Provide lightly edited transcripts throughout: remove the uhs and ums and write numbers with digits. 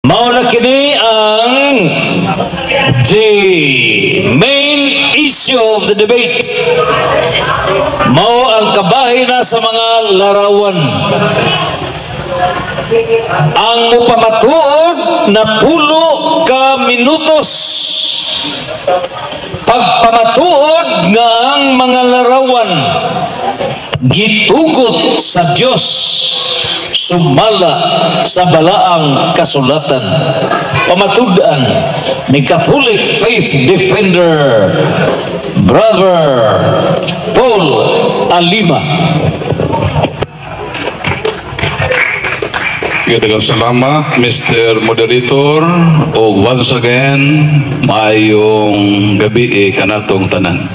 Mao na kini ang the main issue of the debate. Mao ang kabahin na sa mga larawan. Ang upamatuod na 10 ka minutos. Pagpamatuod nga ang mga larawan gitugot sa Dios, sumala sa balaang kasulatan. Pamatudan ni Catholic Faith Defender Brother Paul Alima. Daghang salamat, Mr. Moderator, o once again, maayong gabi kanatong tanan.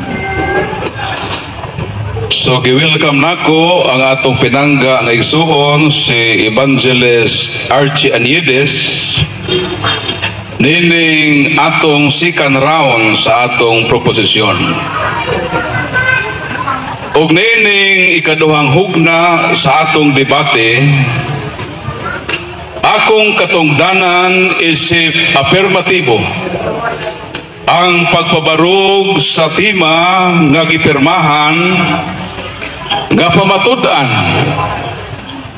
So, gi-welcome nako ang atong pinangga nga igsuon si Evangelist Archie Aniedes nining atong second round sa atong proposisyon. Og nining ikaduhang hugna sa atong debate, akong katungdanan isip afirmatibo ang pagpabarog sa tema nga gipirmahan nga pamatud-an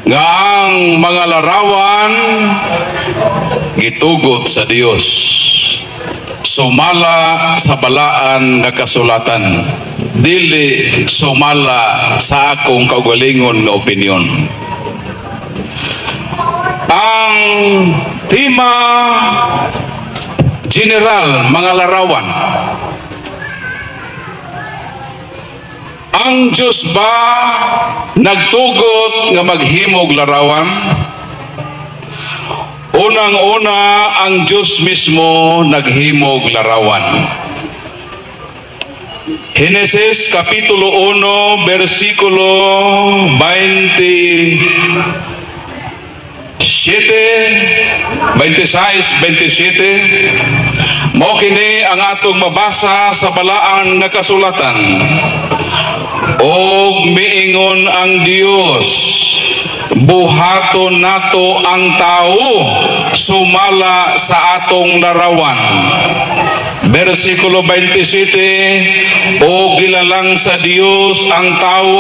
nga ang mga larawan gitugot sa Dios, sumala sa balaan nga kasulatan, dili sumala sa akong kaugalingon nga opinyon. Ang tema general, mga larawan. Ang Diyos ba nagtugot nga maghimog larawan? Unang-una, ang Diyos mismo naghimog larawan. Genesis Kapitulo 1, versikulo 26-27, mao kini ang atong mabasa sa balaan nga kasulatan. Og miingon ang Dios, buhaton nato ang tao sumala sa atong larawan. Versikulo 27, o gilalang sa Dios ang tao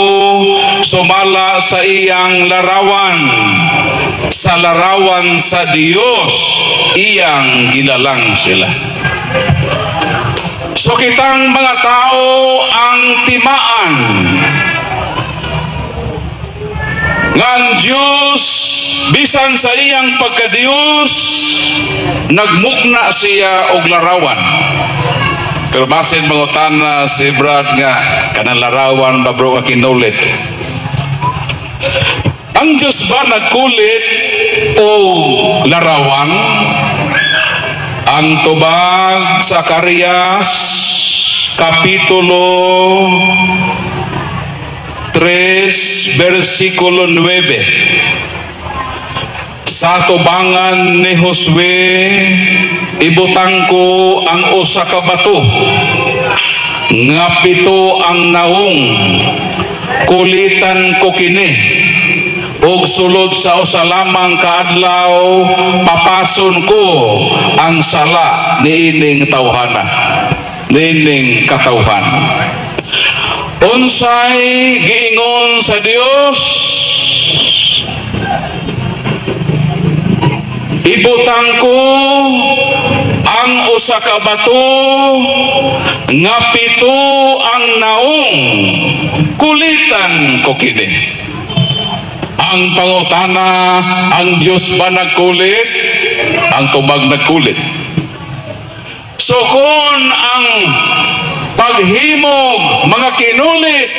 sumala sa iyang larawan. Sa larawan sa Dios iyang gilalang sila. So kitang mga tao ang timaan nga ang Diyos bisan sa iyang pagka-Diyos nagmukna siya og larawan. Pero basin mangutan na si Brad nga kanang larawan ba bro nga kinulit. Ang Diyos ba nagkulit o larawan? Ang tubag sa Zacarías Kapitulo 3, versikulo 9. Sa tubangan ni Josue, ibutang ko ang usa ka bato, nga 7 ang naong, kulitan ko kini, og sulod sa usa lamang kaadlaw papason ko ang sala niining tawhana, niining katawhan. Unsay giingon sa Dios? Ibutang ko ang usa ka bato, nga 7 ang naong, kulitan ko kini. Ang pangutana, ang Diyos ba nagkulit? Ang tubag nagkulit. So kung ang paghimog mga kinulit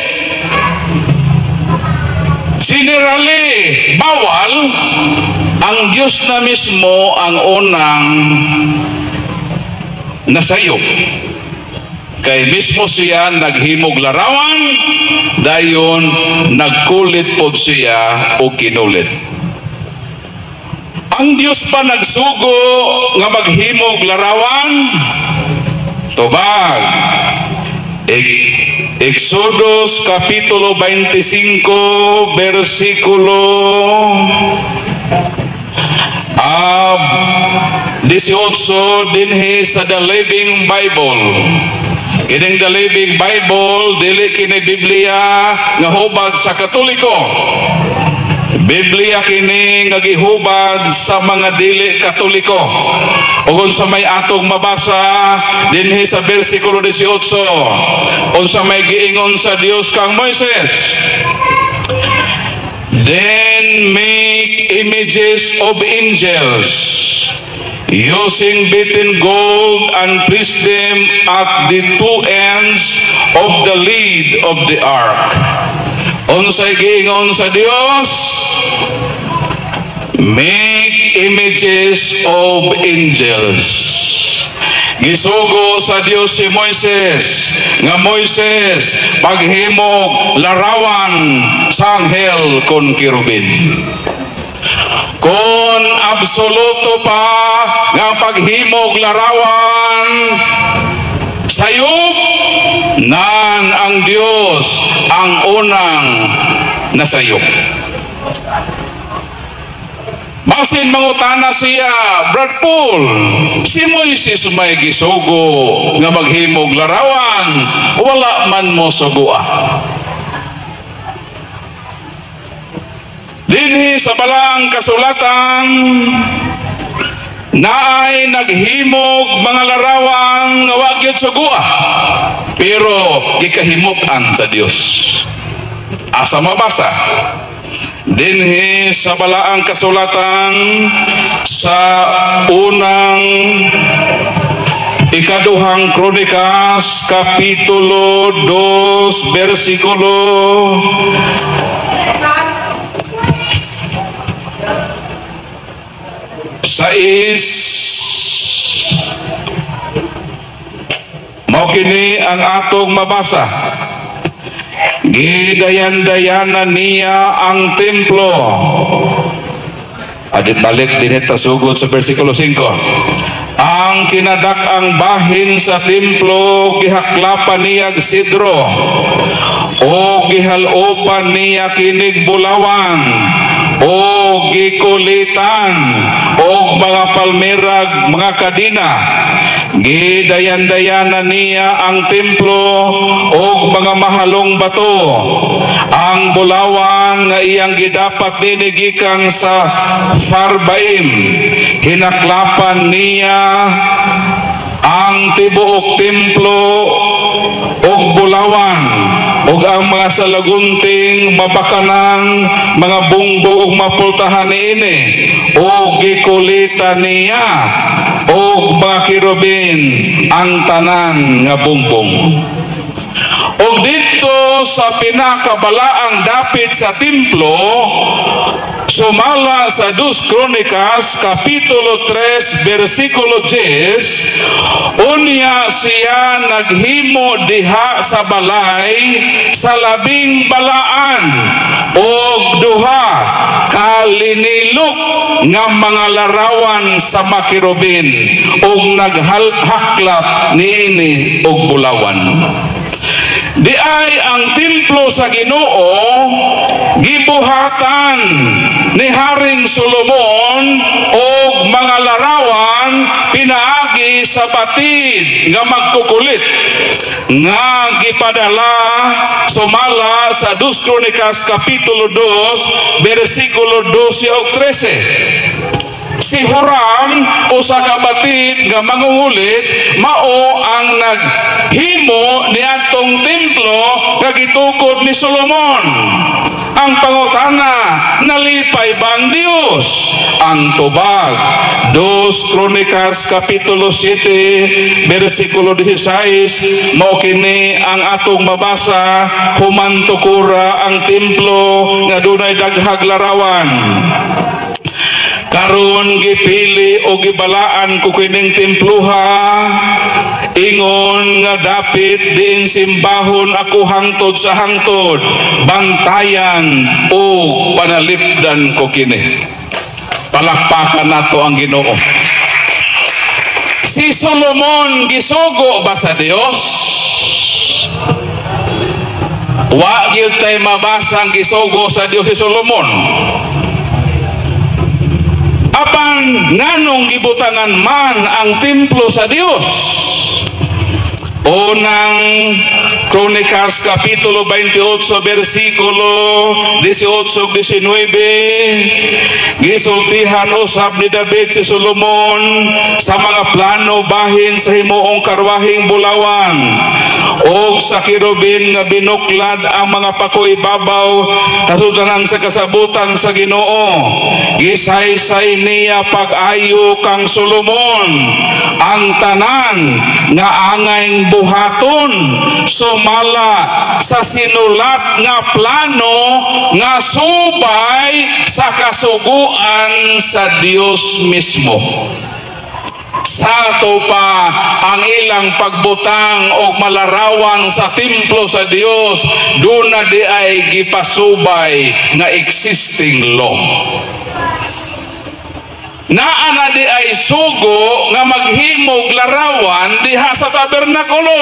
generally bawal, ang Diyos na mismo ang unang nasayop. Kay mismo siya naghimog larawan, dayon nagkulit pod siya o kinulit. Ang Diyos pa nagsugo nga maghimog larawan? Tubag. Exodus Kapitulo 25, versikulo 18 dinhi sa The Living Bible. Kining The Living Bible dili kini Biblia nga hubad sa Katoliko. Biblia kini nga gihubad sa mga dili Katoliko. Ug unsa may atong mabasa dinhi sa bersikulo 18, unsa may giingon sa Dios kang Moises, then make images of angels using beaten gold and place them at the two ends of the lid of the ark. Unsay giingon sa Dios? Make images of angels. Gisugo sa Dios si Moises nga Moises paghimog larawan sa anghel kon kirubin. Kon absoluto pa nga paghimog larawan sayop nan ang Dios ang unang nasayop. Basin mangutana siya, Brad Paul, si Moises may gisugo nga maghimog larawan, wala man mo sugua. Dinhi sa balang kasulatan, naay naghimog mga larawan nga wa gyud sugua, pero gikahimutan sa Dios. Asa mabasa? Dinhi sa balaang kasulatan sa unang ikaduhang Kronikas kapitulo 2 bersikulo 6 mao kini ang atong mabasa. Gidayan-dayanan niya ang templo. Adit balik din sugod sa versikulo 5. Ang kinadak-ang bahin sa templo gihaklapan niya sidro o gihalopan niya kinig bulawan o gikulitan o mga palmerag mga kadina. Gidayan-dayanan niya ang templo o mga mahalong bato. Ang bulawan nga iyang gidapat ninigikan sa Farbaim, hinaklapan niya ang tibuok templo o bulawan ug ang mga salagunting mabakanang mga bungbo ug mapultahan niini o gikulitan niya o mga kirubin ang tanan nga bungbong. O dito sa pinakabalaang dapit sa templo, sumala sa 2 Kronikas kapitulo 3 bersikulo 10, unya siya naghimo diha sa balay sa labing balaan o duha kalinilok nga mga larawan sa makirubin o naghaklap niini og bulawan. Di ay ang templo sa Ginoo gibuhatan ni Haring Solomon og mga larawan pinaagi sa batid nga magkukulit nga gipadala sumala sa 2 Kronikas kapitulo 2 bersikulo 12 ug 13. Si Huram usa ka batid nga mangungulit mao ang naghimo niadtong templo nga gitukod ni Solomon. Ang pangutana, nalipay ba ang Dios? Ang tubag 2 Kronikas kapitulo 7 bersikulo 16 mao kini ang atong mabasa. Humantukura ang templo nga dunay daghag larawan. Karon gipili o gibalaan ko kining templuha, ingon nga dapit diin simbahon ako hangtod sa hangtod, bantayan o panalipdan ko kini. Palakpakan nato ang Ginoo. Si Solomon gisugo ba sa Dios? Wa gyud tay mabasa ang gisugo sa Dios si Solomon. Apan nganong gibutangan man ang templo sa Dios? Unang Chronicles Kapitulo 28 versikulo 18-19, gisultihan usab ni David si Solomon sa mga plano bahin sa himuong karwahing bulawan o sa kirubin nga binuklad ang mga pakoibabaw kasudanan sa kasabutan sa Ginoo. Gisaysay niya pag-ayo kang Solomon ang tanan nga angay buhaton sumala sa sinulat nga plano nga subay sa kasuguan sa Dios mismo. Sato pa ang ilang pagbutang o malarawan sa templo sa Dios, doon na di ay gipasubay nga existing law. Naana di ay sugo nga maghimog larawan diha sa tabernakulo.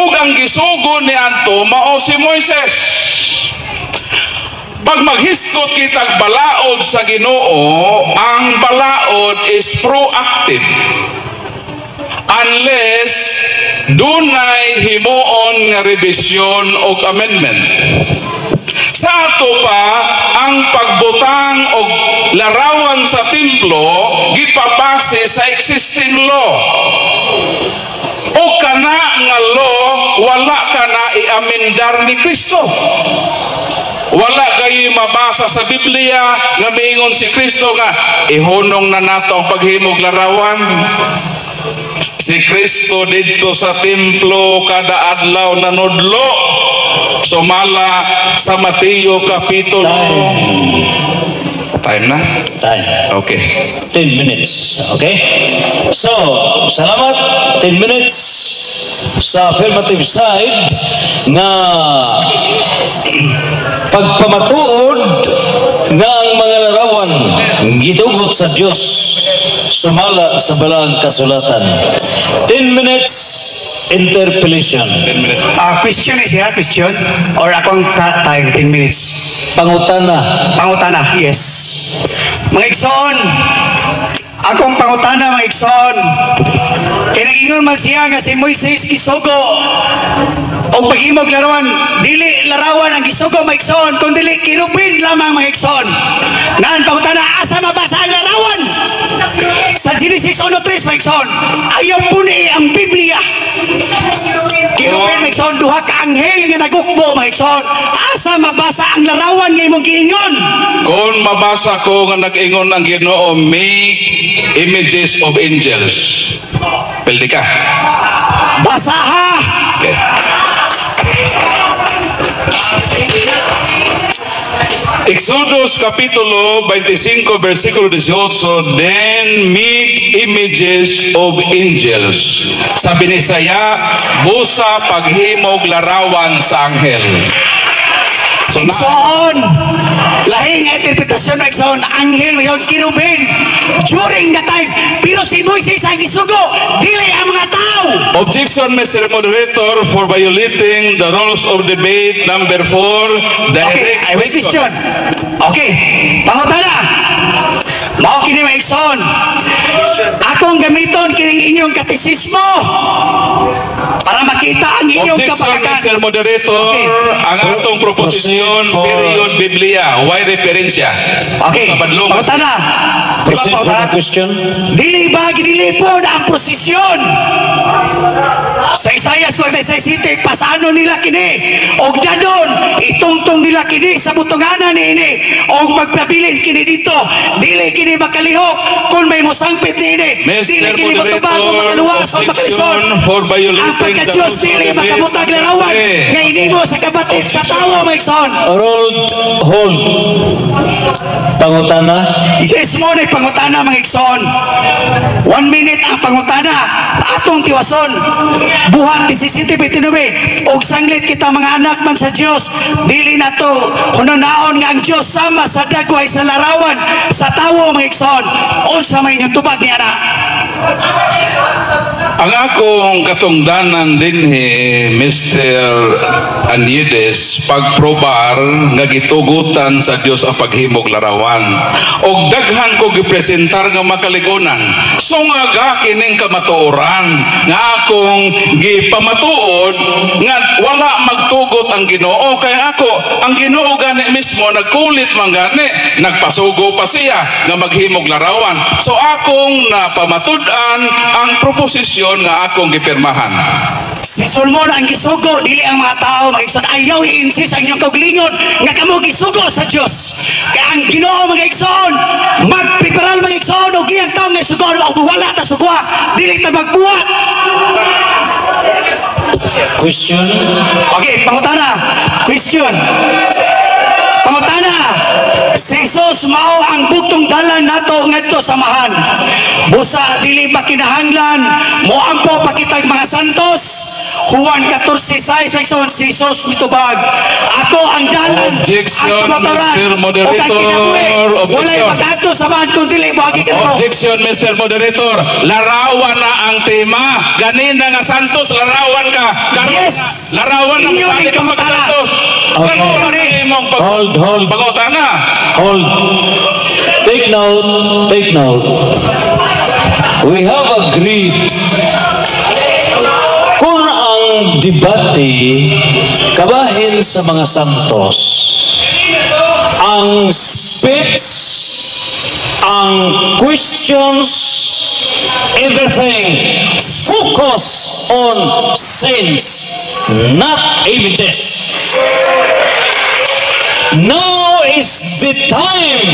Ug ang gisugo ni Anto mao si Moises. Pag maghiskot kitag balaod sa Ginoo, ang balaod is proactive. Unless dunay himuon nga revision o amendment. Sa ato pa ang pagbutang o larawan sa templo gipabase sa existing law. O kana nga law wala kana i-amendar ni Kristo. Wala kayo mabasa sa Biblia nga miingon si Kristo nga ihunong na nato ang paghimog larawan. Si Kristo dito sa templo kada adlaw nanudlo. Sumala sa Mateo Kapitulo. Time na? Time. Okay. 10 minutes. Okay? So, salamat. 10 minutes sa affirmative side na pagpamatuod nga ang mga larawan gitugot sa Diyos sumala sa balang kasulatan. 10 minutes interpellation. 10 minutes. Question is here, question? Or akong time, 10 minutes? Pangutana. Pangutana, yes. Mga igsoon, akong pangutana, mga igsoon, kinagingon man siya nga si Moises gisugo o paghimog larawan, dili larawan ang gisugo, mga igsoon, kung dili kirubin lamang, mga igsoon. Naan pangutana, asa mabasa ang larawan? Sa Genesis 1:3, mga igsoon, ayaw puni ang Biblia. Kirubin, mga igsoon, duha ka anghel nga nagukbo, mga igsoon. Asa mabasa ang larawan nga imong giingon? Kung mabasa ko nga nag-ingon ang Ginoo, make images of angels. Pildi ka. Basaha! Okay. Exodus Kapitulo 25 versikulo 18, then make images of angels. Sa Binisaya, busa paghimog larawan sa anghel. So, Igsoon! Lahing interpretasyon ng igsoon, anghel mayon kirubin during the time. Pero si Moises ang isugo, dili ang mga tao. objection, Mr. Moderator, for violating the rules of debate number 4. Okay, I will question. Okay, pangutana. Mao kini mga igsoon. Atong gamiton kini inyong katisismo para makita ang inyong Objection, kapakanan. Mr. Moderator, Okay. ang atong proposisyon, period Biblia, why referensya? Okay, Kabadlong. pangutana. Proceed for the question. Dili ba gidilipod ang prosesyon? Sa Isaiah 46, pasano nila kini? Og dadon, itungtong nila kini sa butunganan ni ini. Og magpabilin kini dito. Dili kini makalihok kung may musangpit ni ini. Dili Mr. kini matubag o Moderator, makaluwas o makalison. objection for violating Ang pagka-Diyos the rules of dili debate. makabutag larawan. Okay. Nga ini mo sa kabatid sa tawa, Maikson. Hold. Pangutana. Yes mo na pangutana, mga igsoon. 1 minute ang pangutana. Atong tiwason. Buhat 17-29. Og sanglit kita mga anak man sa Dios. Dili na to hunanaon nga ang Dios sama sa dagway sa larawan sa tawo, mga igsoon. Unsa may inyong tubag niya na? Ang akong katungdanan din Mr. Aniedes, pagprobar nga gitugutan sa Dios ang paghimog larawan. Og daghan ko gipresentar nga makaligunan. So nga kining kamatuoran nga akong gipamatuod nga wala magtugot ang Ginoo, kaya ako ang Ginoo gani mismo nagkulit man gani, nagpasugo pa siya nga maghimog larawan. So akong napamatud-an ang proposisyon nga akong gipirmahan. Si Solomon ang gisugo, dili ang mga tao mag-igsoon. Ayaw i-insist ang inyong kaugalingon nga kamo gisugo sa Dios. Kaya ang Ginoo mag-igsoon, magpiparal mag-igsoon o giyang tao nga sugon o wala ta sugwa, dili ta magbuhat. Question? Okay, pangutana. Question. Pangutana. Si Jesus mao ang bugtong dalan nato ngadto samahan. Busa dili pa kinahanglan mo ampo pakitag mga santos. Juan 14:6 si Jesus mitubag. Ako ang dalan. Objection, ang kamatuoran, Mr. Moderator. ug ang kinabuhi. Objection. Walay magkadto samahan kung dili mo agi kanamo. Objection, Mr. Moderator. Larawan na ang tema. Ganina nga santos, larawan ka. Karon Yes. na, larawan na Inyo mabalik ning ang mga pangutana. santos. Okay. Ano na imong Hold. pangutana? Hold. Take note. Take note. We have agreed kung ang debate kabahin sa mga santos, ang speech, ang questions, everything focus on sins, not images. Now is the time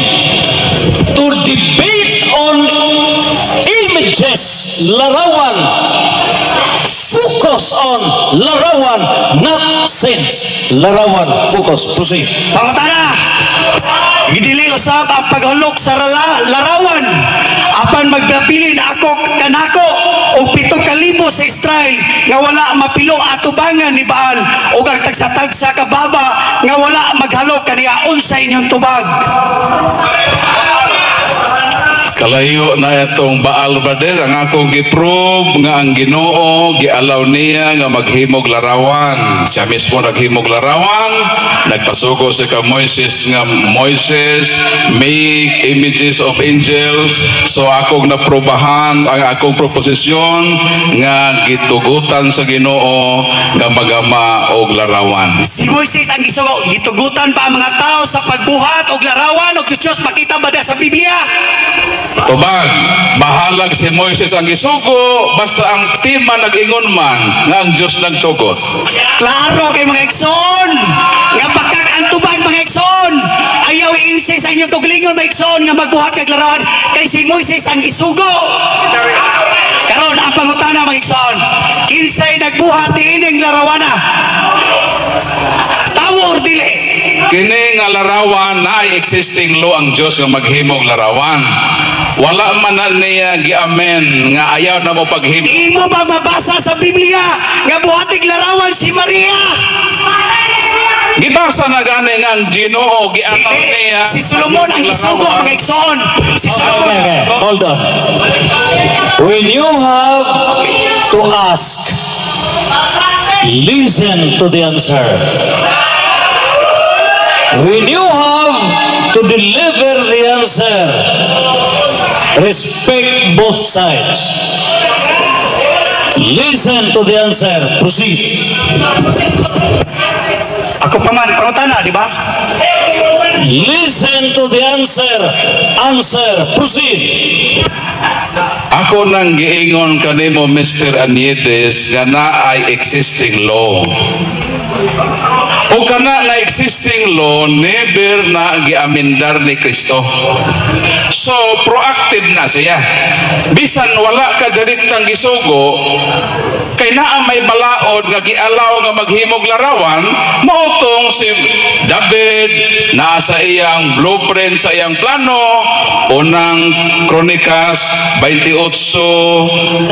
to debate on images, larawan. Focus on larawan, not sins. Larawan, focus. Proceed. Pangutana. Gidili usab ang paghulok sa larawan. Apan magdabilin ako kanako og 7,000 sa Israel nga wala mapilo atubangan ni Baal ug ang tagsa-tagsa ka baba nga wala maghalok kaniya unsa inyong tubag. Kalayo na itong Baal brother, ang akong giprove nga ang Ginoo gialaw niya nga maghimog larawan. Siya mismo naghimog larawan, nagpasugo si ka Moises nga Moises make images of angels. So akong naprobahan ang akong proposisyon nga gitugutan sa Ginoo nga magama og larawan. Si Moises ang gisugo, gitugutan pa ang mga tao sa pagbuhat og larawan og Diyos makita ba sa Biblia? Tubag, bahalag si Moises ang gisugo, basta ang tema nag-ingon man nga ang Diyos nagtugot. Klaro kay mga ekson nga pagkak ang tubag mga ekson ayaw i-insist ang inyong tuglingon mga ekson nga magbuhat kag larawan kay si Moises ang isugo. Karon ang pangutana mga ekson, kinsay nagbuhat ining larawana? Tawo or dili? Kini nga larawan na ay existing law ang Diyos nga maghimog larawan. Wala man na niya giamen nga ayaw na mo paghimog. Imo ba mabasa sa Biblia nga buhatig larawan si Maria? Gibasa na gani nga ang Ginoo gialaw niya. Si Solomon ang isugo mga ekson. Si Solomon. Okay, hold on. When you have to ask, listen to the answer. When you have to deliver the answer, respect both sides. Listen to the answer. Proceed. Ako pa man, pangutana, di ba? Listen to the answer. Answer. Proceed. Ako nang giingon kanimo Mr. Aniedes nga na ay existing law. O kana nga existing law never na giamendar ni Kristo. So proactive na siya. Bisan wala ka direktang gisugo kay naa may balaod nga gialaw nga maghimog larawan, mautong si David na sa iyang blueprint sa iyang plano. Unang Kronikas 28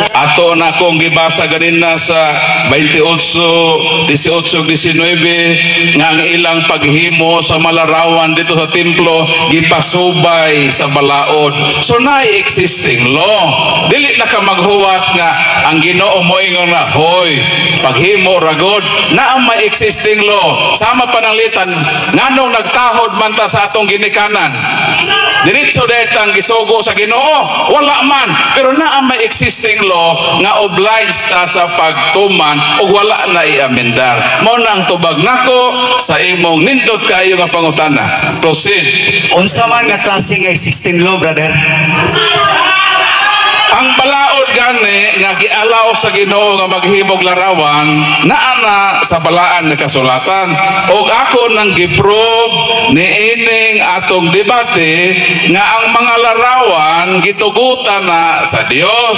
ato na akong gibasa ganina sa 28, 18, 19 18:19 nga ang ilang paghimo sa malarawan dito sa templo gipasubay sa balaod. So naay existing law. Dili na ka maghuwat nga ang Ginoo moingon na hoy paghimo ragod na ang may existing law. Sama pananglitan nganong nagtahod man ta sa atong ginikanan. Diretso detang gisugo sa Ginoo. Wala man, pero na ang may existing law nga obliged ta sa pagtuman o wala na i-amendar. Mao nang tubag nako sa imong nindot kayo nga pangutana. Proceed. Unsa man nga klase nga 16 law, brother? Ang balaod gani nga gialaw sa Ginoo nga maghimog larawan naa na sa balaan nga kasulatan ug ako nang giprove niining atong debate nga ang mga larawan gitugutan na sa Dios.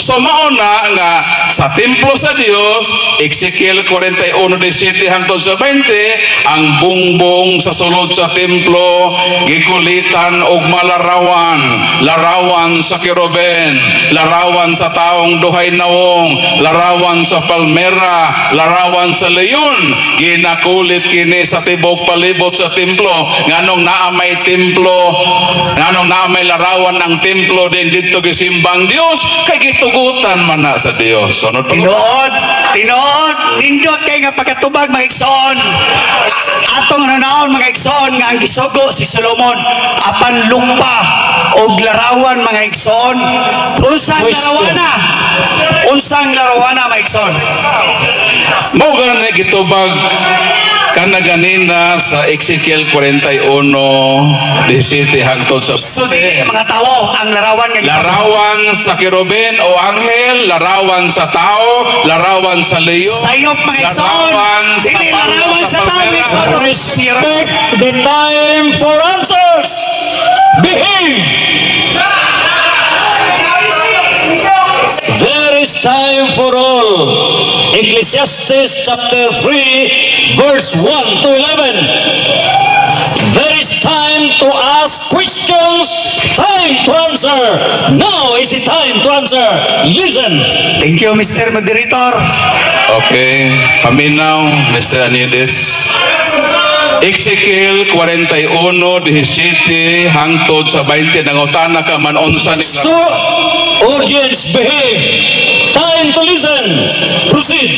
So mao na nga sa templo sa Dios, Ezekiel 41:17 hangtod sa 20, ang bungbong sa sulod sa templo gikulitan og malarawan, larawan sa keruben, larawan sa taong duhay nawong, larawan sa palmera, larawan sa leyon. Ginakulit kini sa tibok palibot sa templo. Nganong naa may templo, nganong naa may larawan ang templo din dito gisimbang Dios kay gitugutan man na sa Dios. Sunod pa. Tinood, nindot kay nga pagkatubag mga igsoon. Atong nanaon mga igsoon nga ang gisugo si Solomon apan lupa og larawan mga igsoon. Unsang larawana? Unsang larawana mga igsoon? Mao gani gitubag kana ganina sa Ezekiel 41:17 hangtod sa So di mga tao ang larawan nga larawan sa keruben o anghel, larawan sa tao, larawan sa leyon, sayop mga igsoon. Dili larawan sa tao mga igsoon. Respect the time for answers. Behave. There is time for all. Ecclesiastes chapter 3 verse 1 to 11. There is time to ask questions, time to answer. Now is the time to answer. Listen. Thank you, Mr. Moderator. Okay, paminaw, Mr. Anides. Ezekiel 41:17 hangtod sa 20 nangutana ka man unsa ni Audience, behave. Time to listen. Proceed.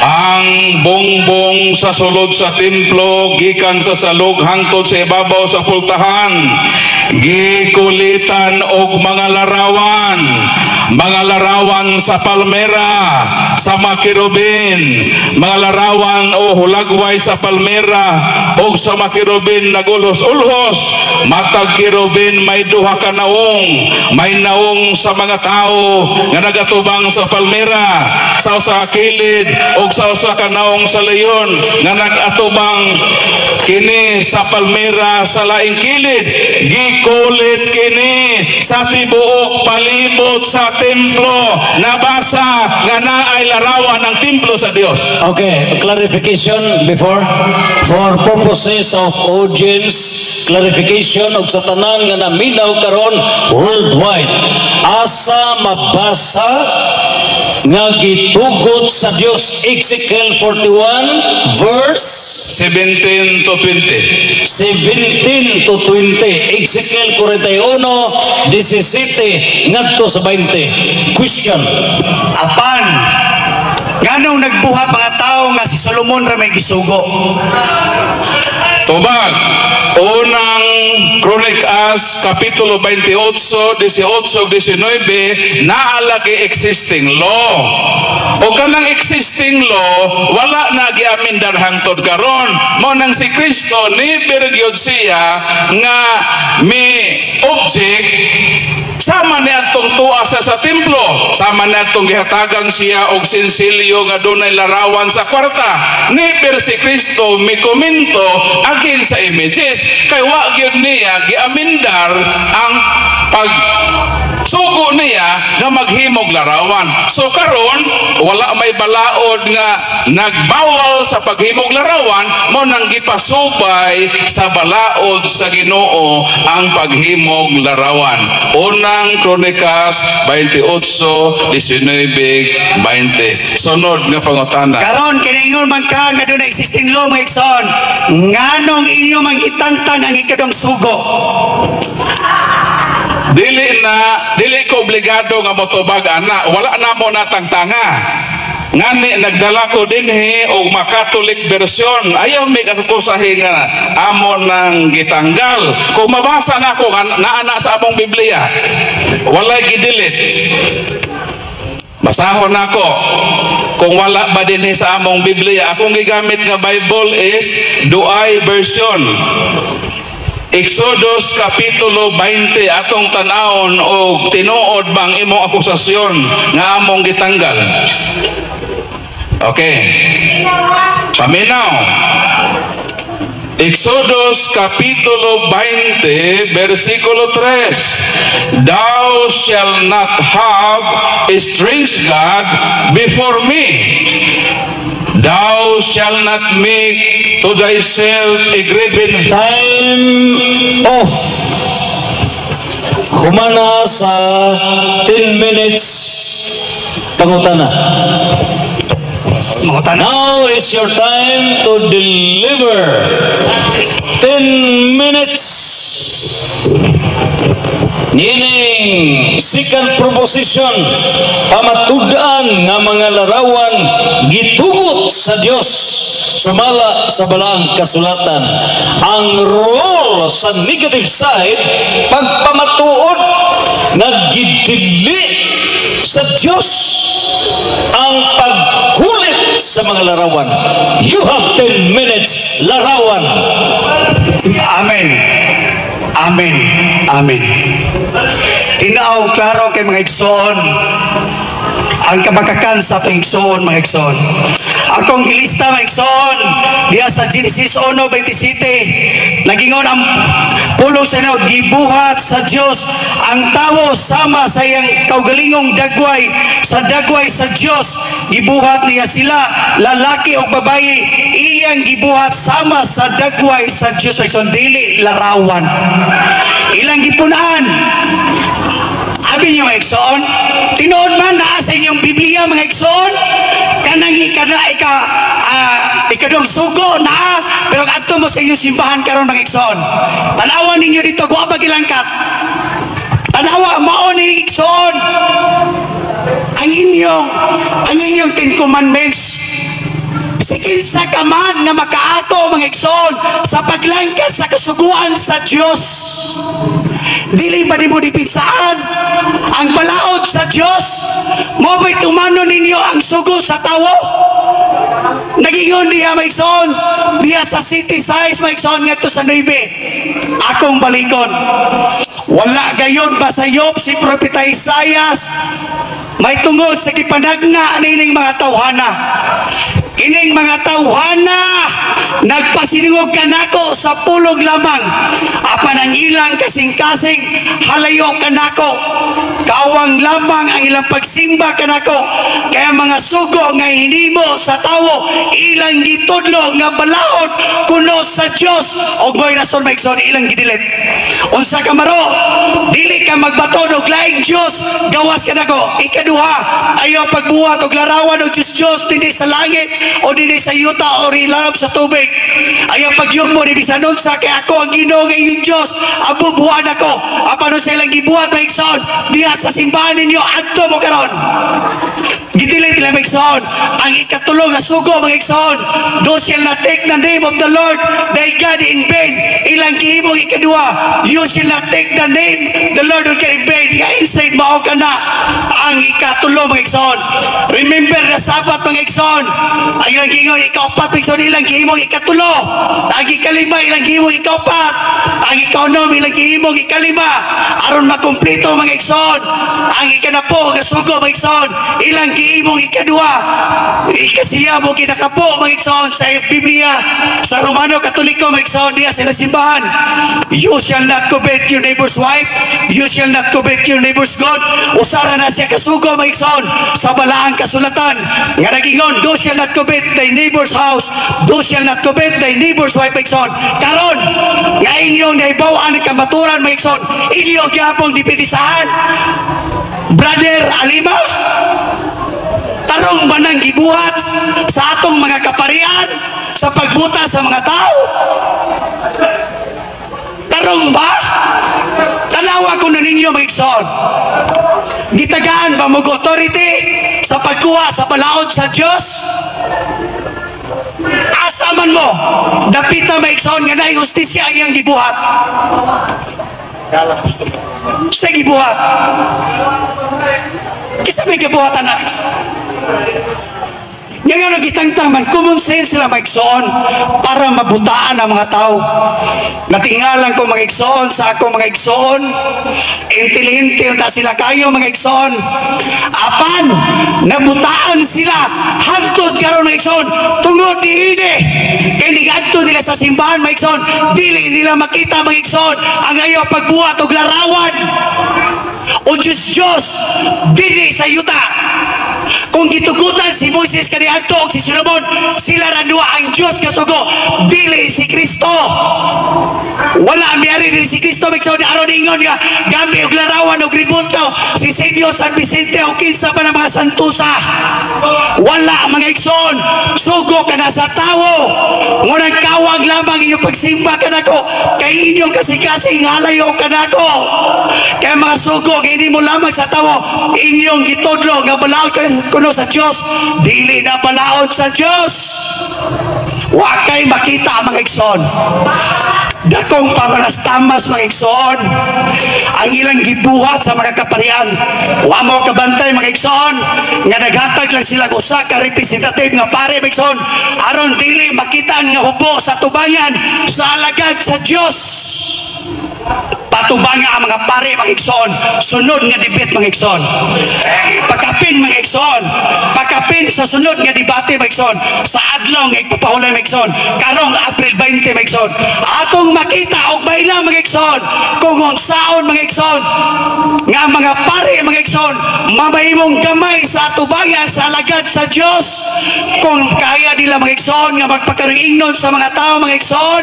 ang bongbong sa sulod sa templo gikan sa salog hangtod sa ibabaw sa pultahan gikulitan og mga larawan sa palmera, sa makirubin, mga larawan o hulagway sa palmera o sa makirubin nagulos-ulhos. Matag kirubin may duha ka naong, may naong sa mga tao nga nagatubang sa palmera, sa usa ka kilid o sa usa ka naong sa leyon nga nagatubang kini sa palmera sa laing kilid. Gikulit kini sa tibuok palibot sa templo. Nabasa nga naay larawan ng templo sa Dios. Okay, clarification before. For purposes of audience, clarification og sa tanan nga naminaw karon worldwide. Asa mabasa nga gitugot sa Dios Ezekiel 41 verse 17 to 20. 17 to 20. Ezekiel 41, 17 ngadto sa 20. Question. Apan, nganong nagbuhat mga tao nga si Solomon ra may gisugo? Tubag, unang Kronikas, Kapitulo 28, 18, 19, naalagi existing law. O kanang existing law, wala na giamindar hangtod karon. Mo nang si Kristo ni bergyod siya nga may object sama niya itong tuwa sa templo, sama niya itong gihatagan siya og sinsilyo nga dunay larawan sa kwarta. Niper si Kristo may komento agin sa images kay wa gyud niya giamindar ang pag sugo niya nga maghimog larawan. So karon wala may balaod nga nagbawal sa paghimog larawan, mo nang gipasubay sa balaod sa Ginoo ang paghimog larawan. Unang Kronikas 28:19-20. Sunod nga pangutana. Karon kinaingon man ka nga doon na existing law mga igsoon. Nganong inyo man gitangtang ang ikadong sugo? Dili ko obligado nga motubag ana, wala na mo natangtanga. Ngani nagdala ko dinhi og makatolik version, ayaw may katukusahi nga amo nang gitanggal. Kung mabasa na ko naana sa among Biblia, walay gidilit. Basahon ako. Kung wala ba dinhi sa among Biblia, akong gigamit nga Bible is Duay version. Exodus Kapitulo 20 atong tanawon og tinuod bang imong akusasyon nga among gitanggal. Okay. Paminaw. Exodus Kapitulo 20 versikulo 3. Thou shalt not have a strange god before me. Thou shalt not make to thyself a graven. Time off. Humana sa 10 minutes pangutana. Now is your time to deliver. 10 minutes. Nining second proposition, pamatudan nga mga larawan gitugot sa Dios sumala sa balaang kasulatan. Ang role sa negative side, pagpamatuod nga gidili sa Dios ang pagkulit sa mga larawan. You have 10 minutes, larawan. Amen. Amen. Amen. Tinaw, klaro kay mga igsoon. Ang kabakakan sa atong igsoon, mga igsoon. Akong gilista, mga igsoon, diya sa Genesis 1:27, nagingon ang pulong sa inyo, gibuhat sa Diyos ang tawo sama sa iyang kaugalingong dagway sa Diyos. Gibuhat niya sila, lalaki o babae, iyang gibuhat sama sa dagway sa Diyos. Mga igsoon, dili larawan. Ilang gipunaan. Abi niyo mga igsoon, tinuod man naa sa inyong Biblia mga igsoon, kanang ikadong sugo na, pero adto mo sa inyong simbahan karon mga igsoon. Tanawan ninyo dito, guwa ba gilangkat? Tanawa, mao ni igsoon. Ang inyong 10 commandments. Sige sa kaman nga makaato mga igsoon sa paglangkat sa kasuguan sa Diyos. Dili ba mo dipinsaan ang balaod sa Diyos? Mo ba'y tumano ninyo ang sugo sa tawo? Nagingon diya mga igsoon, diya sa city size mga igsoon nga to sa 9. Akong balikon. Wala gayon basayop si Propeta Isaias may tungod sa gipanagna nining mga tawhana. Ining mga tawhana nagpasinungog kanako sa pulong lamang, apan ang ilang kasing-kasing halayo kanako, kawang lamang ang ilang pagsimba kanako, kaya mga sugo nga hinimo sa tawo ilang gitudlo nga balaod kuno sa Dios og may rason maigsoon ilang gidilit. Unsa ka maro, dili ka magbaton og laing Dios, gawas kanako. Ikaduha, ayaw pagbuhat og larawan og Dios dinhi sa langit o dinhi sa yuta o ilalom sa tubig. Ayaw pagyugmo ni bisanon sa kay ako ang Ginoo nga inyong Dios, abubuhan ako. Apano sa ilang gibuhat maigsoon diha sa simbahan ninyo adto mo karon. Gidilit nila maigsoon ang ikatulo nga sugo maigsoon, thou shall not take the name of the Lord thy God in vain. Ilang gihimo ikadua, you shall not take the name the Lord will in vain. Nga instead mao ka na ang ikatulo mga igsoon. Remember the Sabbath mga igsoon. Ang ilang gingon ikaupat mga igsoon, ilang gihimong ikatulo. Ang ikalima ilang gihimong ikaupat. Ang ikaunom ilang gihimong ikalima. Aron makumpleto mga igsoon. Ang ikanapo kasugo mga igsoon, ilang gihimong ikadua. Ikasiya mo kinakapo mga igsoon sa Biblia sa Romano Katoliko mga igsoon diya sa simbahan. You shall not covet your neighbor's wife. You shall not covet your neighbor's God. Usara na siya kasugo mga igsoon sa balaang kasulatan nga nagingon, thou shall not covet thy neighbor's house, thou shall not covet thy neighbor's wife mga igsoon. Karon nga inyong naibawan ang kamaturan mga igsoon, inyong gyapong dipitisahan. Brother Alima, tarong ba nang gibuhat sa atong mga kaparian sa pagbuta sa mga tao? Tarong ba? Tanawa ko na ninyo mga igsoon. Gitagaan ba mo authority sa pagkuha sa balaod sa Diyos? Asaman mo, dapita mga igsoon nga na justisya ang iyang gibuhat. Sa gibuhat. Kisa may gibuhatan na. Nga nga nagitangtaman, common sense sila mga igsoon para mabutaan ang mga tao. Natingalan ko mga igsoon sa ako mga igsoon, intelihente ta sila kayo mga igsoon. Apan, nabutaan sila, hantod karon mga igsoon, tungod diine. Kaya nigadto nila sa simbahan mga igsoon, dili nila makita mga igsoon ang ayaw pagbuhat o larawan. O Diyos, dili sa yuta. Kung gitugutan si Moises kaniadto og si Solomon, sila ra duha ang Dios kasugo, dili si Kristo. Wala miyari din si Kristo migsoon aron ingon nga gambi og larawan og ribulto si Senyo San Vicente o kinsa pa ng mga santusa. Wala mga igsoon, sugo ka na sa tawo. Ngunang kawag lamang inyong pagsimba ka nako, kay inyong kasing-kasing halayo ka nako. Kaya mga sugo, hindi mo lamang sa tawo, inyong gitodlo nga balaod kuno sa Diyos, dili na balaod sa Diyos. Wa kay makita mga igsoon. Dakong pamanastamas mga igsoon ang ilang gibuhat sa mga kaparian. Wa mo kabantay mga igsoon nga naghatag lang sila usa ka representative nga pare mga igsoon aron dili makita nga hubo sa tubangan sa alagad sa Dios. Patubanga ang mga pare mga igsoon, sunod nga debate mga igsoon. Pakapin mga igsoon, pakapin sa sunod nga debate mga igsoon sa adlaw nga ipapahulay mga igsoon karong April 20 mga igsoon. Atong makita og baila mga igsoon kung unsaon mga igsoon nga mga pare mga igsoon mamahimong gamay sa tubangan sa alagad sa Dios. Kung kaya nila mga igsoon nga magpakaringnon sa mga tao mga igsoon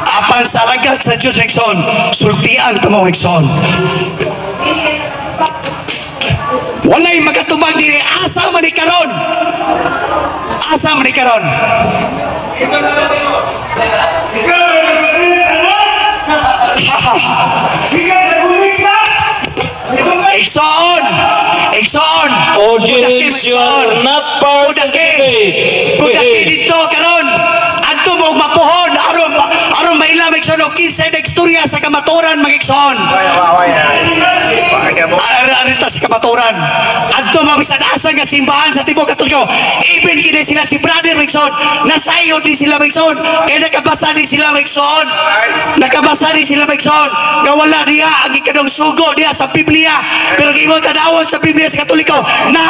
apan sa alagad sa Dios mga igsoon, sultian ka mga igsoon. Walay magatubag dili asa man ni karon. Asa man ni karon. Igsoon! Igsoon! Audience, you are not part of the debate. Kudaki dito karon adto mo mapuhon aron maila igsoon og kinsa nagstorya sa kamaturan mga igsoon. Arita sa kamaturan adto mabisan-asa nga simbahan sa Tibo Katoliko. Even kini sila si brother igsoon nasayod din sila igsoon kay nakabasa din sila igsoon. Nakabasa din sila igsoon nga wala diha ang ikadong sugo diha sa Biblia. Pero gimo tadawon sa Biblia sa Katoliko na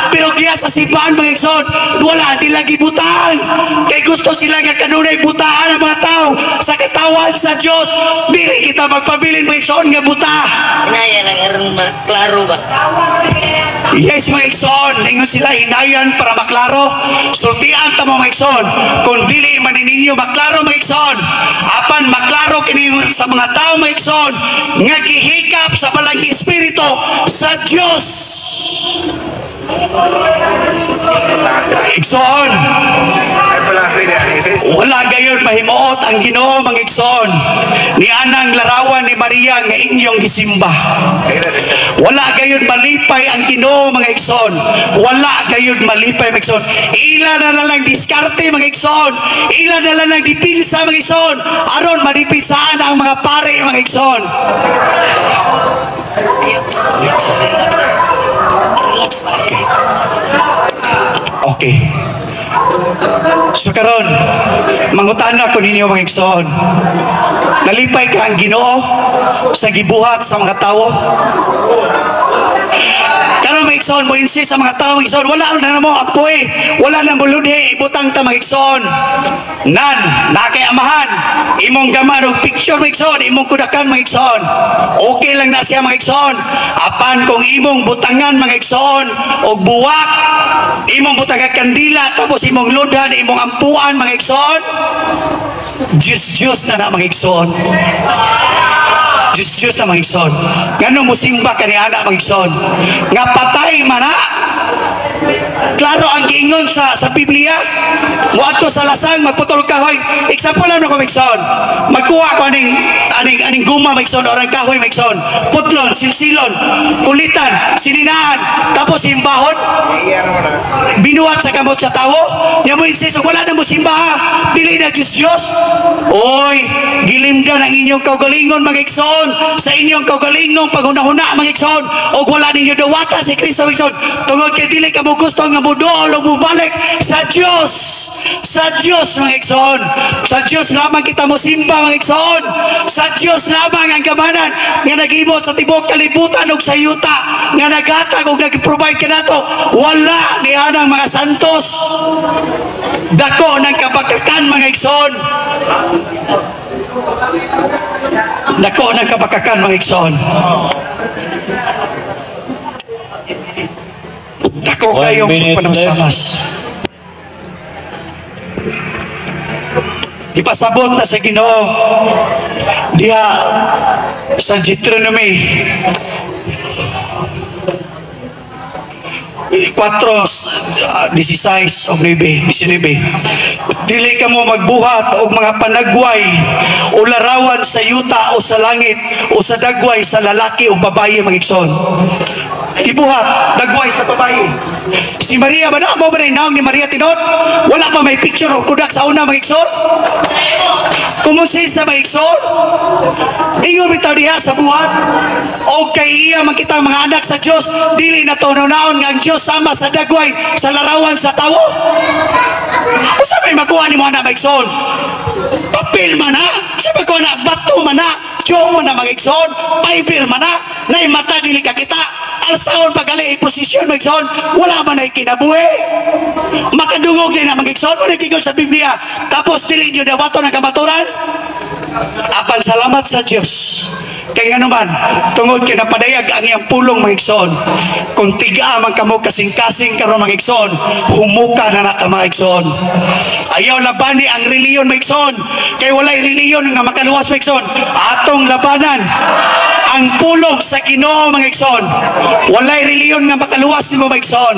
pero diha sa simbahan mga igsoon wala nila gibutan kay gusto sila nga kanunay butaan ang mga tao sa katawan sa Dios. Dili kita magpabilin mga igsoon nga buta. Inaya lang aron maklaro ba? Yes mga igsoon, ingon sila hinayan para maklaro. Sultian ta mga igsoon kung dili man ninyo maklaro mga igsoon apan maklaro kini sa mga tao mga igsoon nga gihikap sa balang espiritu sa Dios. Igsoon, wala gayon mahimuot ang Ginoo mga igsoon ni anang larawan ni Maria nga inyong gisimba. Wala gayon malipay ang Ginoo mga igsoon. Wala gayon malipay mga igsoon. Ila na lang diskarte mga igsoon. Ila na lang dipinsa mga igsoon aron madipinsahan ang mga pare mga igsoon. Okay. So karon, mangutana ko ninyo mga igsoon. Nalipay ka ang Ginoo sa gibuhat sa mga tawo? Karon mga igsoon, mo insist sa mga tawo, mga igsoon, wala na mo apoy, wala na mo ludhi, ibutang ta mga igsoon. Nan, nakay amahan, imong gaman og picture mga igsoon, imong kudakan mga igsoon. Okay lang na siya mga igsoon. Apan kung imong butangan mga igsoon og buwak, imong butangan kandila, tapos imong ludan, imong ampuan mga igsoon, Diyos na mga igsoon. Diyos na mga igsoon. Ngano mo simba ka ni anak mga igsoon? Nga patay man na. Klaro ang giingon sa Biblia. Muadto sa lasang magputol kahoy. Example lang ako mga igsoon. Magkuha ko aning guma mga igsoon, orang kahoy mga igsoon. Putlon, silsilon, kulitan, sininaan, tapos simbahon. Binuhat sa kamot sa tawo. Nya mo insist wala na mo simba ha. Dili na Diyos. Oy, gilimdan ang inyong kaugalingon mga igsoon, sa inyong kaugalingong paghunahuna mga igsoon, og wala ninyo dawata si Kristo mga igsoon. Tungod kay dili ka mo gusto nga muduol o mubalik sa Diyos. Sa Diyos mga igsoon. Sa Diyos lamang kita mo simba mga igsoon. Sa Diyos lamang ang gamanan nga naghimo sa tibok kalibutan og sa yuta, nga naghatag og nag-provide kanato. Wala ni anang mga santos. Dako ng kabakakan mga igsoon. Dako ng kabakakan mga igsoon. Dako 1 kayong minute panamas-tamas. Ipasabot na sa Ginoo diha sa Deuteronomy 4:16 o 19. Dili ka mo magbuhat og mga panagway o larawan sa yuta o sa langit o sa dagway sa lalaki o babaye mga igsoon. Ibuhat, dagway sa babae. Si Maria ba na? Mo ba na inaong ni Maria Tinod? Wala pa may picture o kudak sa una mga igsoon? Kumonsis na mga igsoon? Ingon bitaw diha sa buhat. O kay iya makita mga anak sa Diyos, dili na tonaw-naon nga ang Diyos sama sa dagway sa larawan sa tawo. O sa may makuha ni mga anak mga igsoon? Papel man na? Sa makuha na bato man na? Diyo man na mga igsoon? Fiber man na? Nay mata dili ka kita? Alsaon pagali posisyon mo igsoon, wala man ay kinabuhi. Makadungog din na mag-igsoon mo nagigon sa Biblia, tapos dili nyo dawato ng kamaturan. Apan salamat sa Diyos kay nga naman tungod kay napadayag ang iyang pulong mga igsoon. Kung tiga man kamo kasing-kasing karon mga igsoon, humuka na ka mga igsoon. Ayaw labani ang reliyon mga igsoon, kay walay reliyon nga makaluwas mga igsoon. Atong labanan ang pulong sa Ginoo mga igsoon. Walay reliyon nga makaluwas nimo mga igsoon.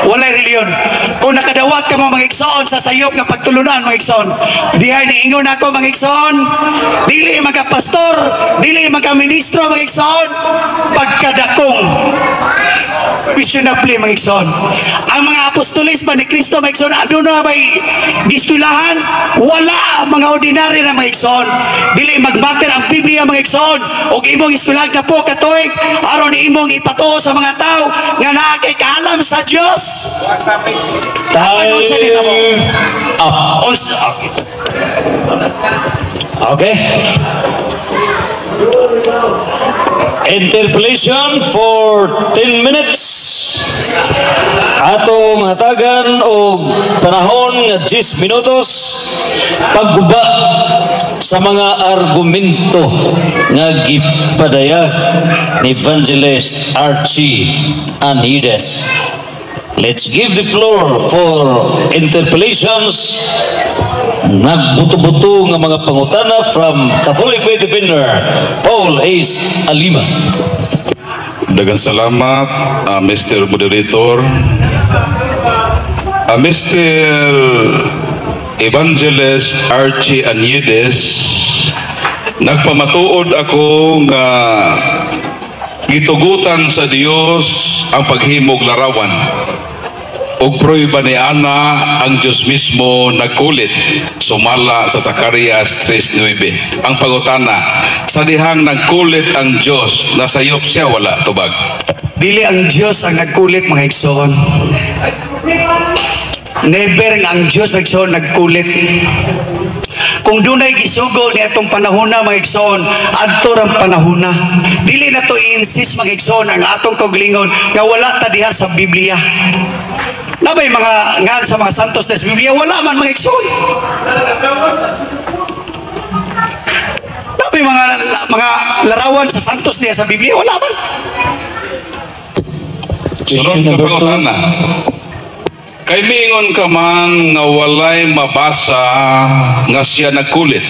Walay reliyon. Kung nakadawat ka mga igsoon sa sayop nga pagtulunan mga igsoon, dihay niingon ako mga igsoon, dili magapastor, dili magka-ministro mga igsoon, pagkadakong visionably mga igsoon. Ang mga apostolis ba ni Kristo mga igsoon, aduna may giskwelahan? Wala mga ordinary na mga igsoon. Dili magmater ang Biblia mga igsoon, o imong iskwelahan na po katoik aron imong ipatuo sa mga tao nga naa kay kaalam sa Dios. Time up. Okay. Interpolation for 10 minutes. Ato mahatagan og panahon nga 10 minutos pagguba sa mga argumento nga gipadayag ni Evangelist Archie Anides. Let's give the floor for interpellations. Nagbuto-buto nga mga pangutana from Catholic Faith Defender Paul Ace Alima. Daghang salamat, Mr. Moderator. Mr. Evangelist Archie Anides, nagpamatuod ako nga gitugutan sa Dios ang paghimog larawan. Og proyba ni Ana ang Diyos mismo nagkulit, sumala sa Zacarias 3:9. Ang pangutana, sa dihang nagkulit ang Diyos, nasayop siya wala tubag? Dili ang Diyos ang nagkulit mga igsoon. Never nga ang Diyos mga igsoon nagkulit. Kung dunay gisugo ni atong panahona mga igsoon, adto rang panahona. Dili na to i-insist mga igsoon ang atong kaugalingon nga wala ta diha sa Biblia. Nabay mga ngan sa mga santos des Biblia wala man mga igsoon. Nabay mga larawan sa santos diha sa Biblia wala man. Sunod na pangutana. Kay miingon ka man nga walay mabasa nga siya nagkulit.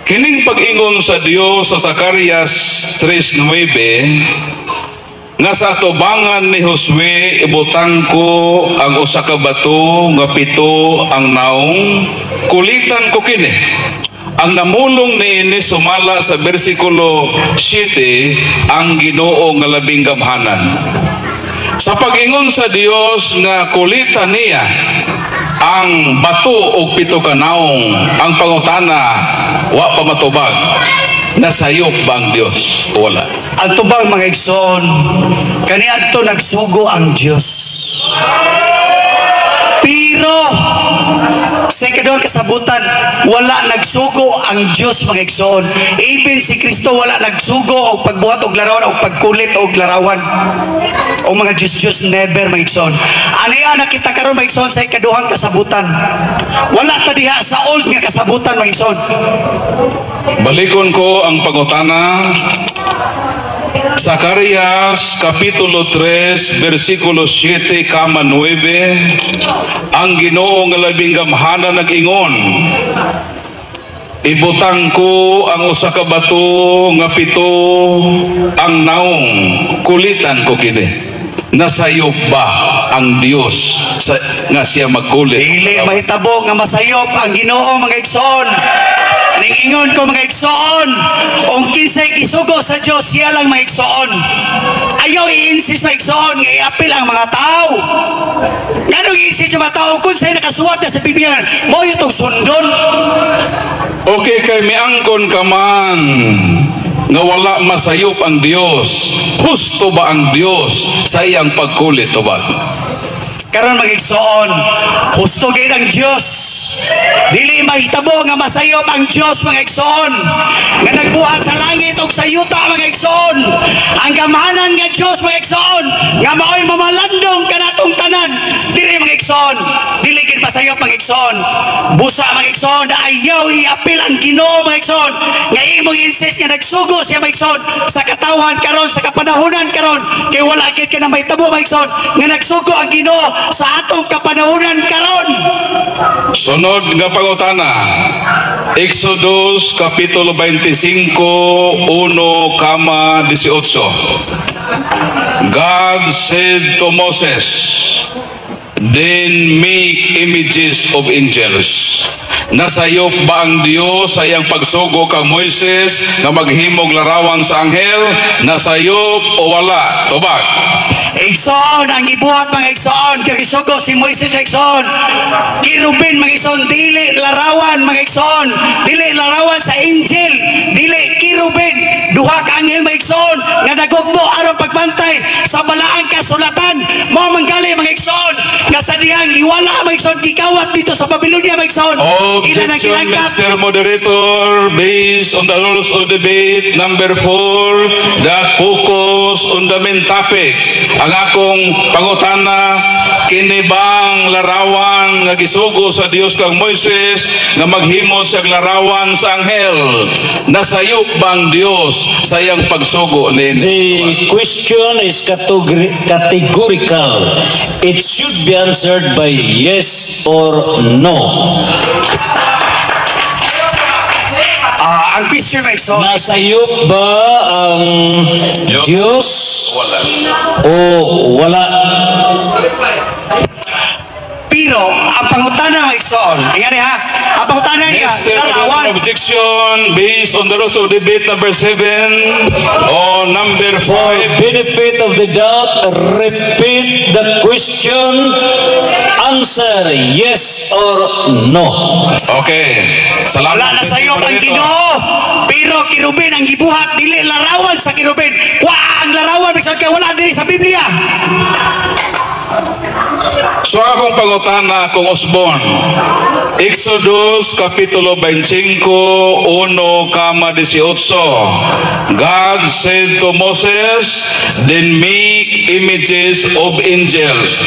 Kining pag-ingon sa Dios sa Zacarias 3:9 nga sa tubangan ni Josue ibutang ko ang usa ka bato nga pito ang naong kulitan ko kini. Ang namulong niini sumala sa bersikulo 7 ang Ginoo nga labing gamhanan. Sa pag-ingon sa Dios nga kulitan niya ang bato o pito ka naong, ang pangutana wa pa matubag. Nasayop ba ang Dios o wala? Ang tubang mga igsoon, kaniadto nagsugo ang Dios. Pero sa ikaduhang kasabutan, wala nagsugo ang Diyos mga igsoon. Even si Kristo wala nagsugo o pagbuhat o larawan o pagkulit o larawan. O mga Diyos never mga igsoon. Aniya nakita karon mga igsoon sa ikaduhang kasabutan. Wala ta diha sa old nga kasabutan mga igsoon. Balikon ko ang pangutana. Zacarias kapitulo 3 versikulo 7 kama 9 ang Ginoo nga labing gamhanan nag-ingon ibutang ko ang usa ka bato nga pito ang naong kulitan ko kini. Nasayop ba ang Dios nga siya magkulit? Dili mahitabo nga masayop ang Ginoo mga igsoon. Ningingon ko mga igsoon, kung kinsay gisugo sa Diyos, siya lang mga igsoon. Ayaw i-insist mga igsoon, nga i-apil ang mga tao. Nga nung i-insist yung mga tao, kung sa'yo nakasuwat na sa Biblia, mo itong sundon. Okay, kay miangkon ka man nga wala masayop ang Dios. Husto ba ang Dios sa iyang pagkulit o ba? Karon mga igsoon, husto gid ang Dios. Dili mahitabo nga masayop ang Dios mga igsoon. Nga nagbuhat sa langit ug sa yuta mga igsoon. Ang gamhanan nga Dios mga igsoon, nga maoy mamalandong kanatong tanan. Dili mga igsoon, dili gid masayop mga igsoon. Busa mga igsoon, ayaw i-apil ang Ginoo mga igsoon. Nga imong insist nga nagsugo siya mga igsoon sa katawhan karon sa kapanahunan karon kay wala gid ka na mahitabo mga igsoon nga nagsugo ang Ginoo sa atong kapanahunan karon. Sunod nga pangutana. Exodus kapitulo 25 1 kama 18. God said to Moses, then make images of angels. Nasayop ba ang Dios sa iyang pagsugo kang Moises nga maghimog larawan sa anghel? Nasayop o wala? Tubag. Igsoon ang ibuhat mga igsoon kay gisugo si Moises igsoon. Kirubin mga igsoon dili larawan mga igsoon. Dili larawan sa angel. Dili kirubin duha ka anghel mga igsoon nga nagugbo aron pagbantay sa balaang kasulatan. Mao manggali mga igsoon nga sa dihang iwala mga igsoon gikawat dito sa Babylonia mga igsoon. Objection, Mr. Moderator, based on the rules of debate number 4 that focus on the main topic. Ang akong pangutana, kinibang larawan nga gisugo sa Dios kang Moises nga maghimo sa larawan sa anghel. Nasayop bang Dios sa iyang pagsugo ni? The question is categorical. It should be answered by yes or no. Ang question mga igsoon, Nasayop ba ang Diyos Wala. o wala? pero ang pangutana mga igsoon, ingani ha, ang pangutana niya larawan. Objection based on the rules of debate number 7 or number For 5. benefit of the doubt, repeat the question. Answer yes or no. Okay. Wala Salamat. na sa iyo ang Ginoo. Pero kirubin ang gibuhat dili larawan sa kirubin. Wa ang larawan bisag kay wala diri sa Biblia. So akong pangutana kung Osborn, Exodus Kapitulo 25, 1-18. God said to Moses, then make images of angels.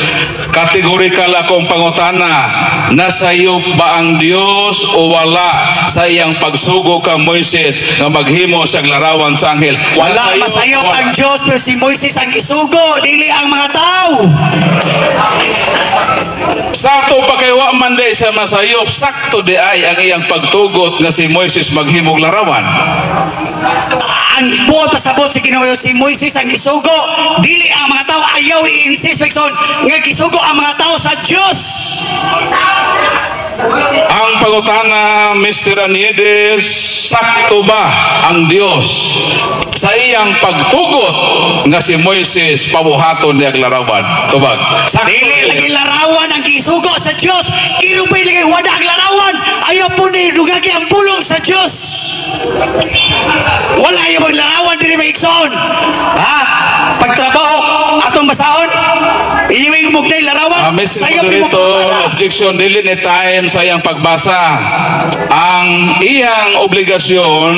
Kategorikal akong pangutana, nasayop ba ang Dios o wala sa iyang pagsugo ka Moises nga maghimo sa larawan sa anghel? Wala masayop ang Diyos, pero si Moises ang isugo, dili ang mga tao. Sakto pa kay wa man day sa masayop, sakto di ay ang iyang pagtugot nga si Moises maghimog larawan. Ang buot pasabot si Ginoo si Moises ang isugo, dili ang mga tao. Ayaw i-insist Pekson nga gisugo ang mga tao sa Diyos. Ang pangutana, Mr. Aniedes, sakto ba ang Dios sa iyang pagtugot nga si Moises pabuhaton niya larawan? Tubag. Sakto Dili lagi larawan ang gisugo sa Diyos. Kirupay lagi wada ang larawan. Ayaw po ni dugagi ang pulong sa Diyos. Wala yung maglarawan din may ikson. Ha? Pagtrabaho, atong basahon, iiwing mugnay larawan. Mr. Sayo Moderator, objection, dili ni time sa iyang pagbasa. Ang iyang obligasyon,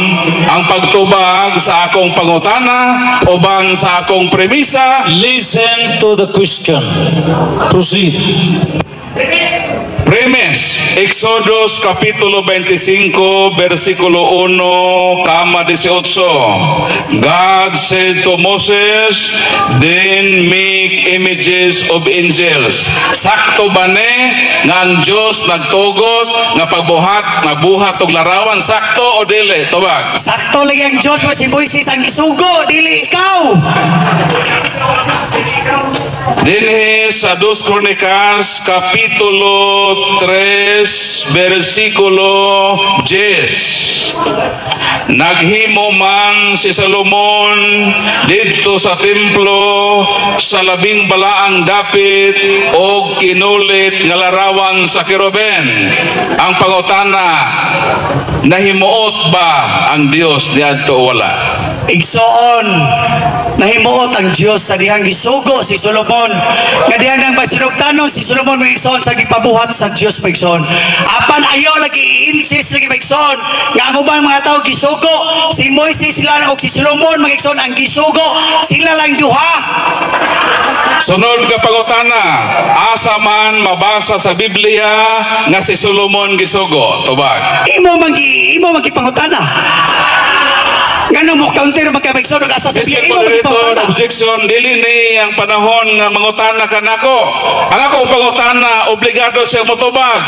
ang pagtubag sa akong pangutana o bang sa akong premisa. Listen to the question. Proceed. Premise, Exodus Kapitulo 25, versikulo 1-18. God said to Moses, then make images of angels. Sakto ba ne nga ang Diyos nagtugot nga nagbuhat og larawan? Sakto o dili? Tubag. Sakto lagi ang Diyos, pero si Moises ang isugo, dili ikaw. Dinhi sa 2 Crónicas Kapitulo 3 versikulo 10. Naghimo man si Solomon didto sa templo sa labing balaang dapit o kinulit nga larawan sa keruben. Ang pangutana, nahimuot ba ang Dios diadto o wala? Igsoon, nahimuot ang Diyos sa dihang gisugo si Solomon. Nga dihang nang masinugtanon si Solomon magigsoon sa gipabuhat sa Diyos magigsoon. Apan ayaw lagi i-insist lagi magigsoon nga ang ubang mga tao gisugo. Si Moises sila o si Solomon magigsoon ang gisugo. Sila lang duha. Sunod nga pangutana, asa man mabasa sa Biblia nga si Solomon gisugo? Tubag. Imo magipangutana. Ngano mo counter magkabigsoon og asa sa Mr. Biblia. Imo Moderator, magipangutana. objection, dili ni ang panahon nga mangutana ka nako. Ang akong pangutana, obligado siya motubag.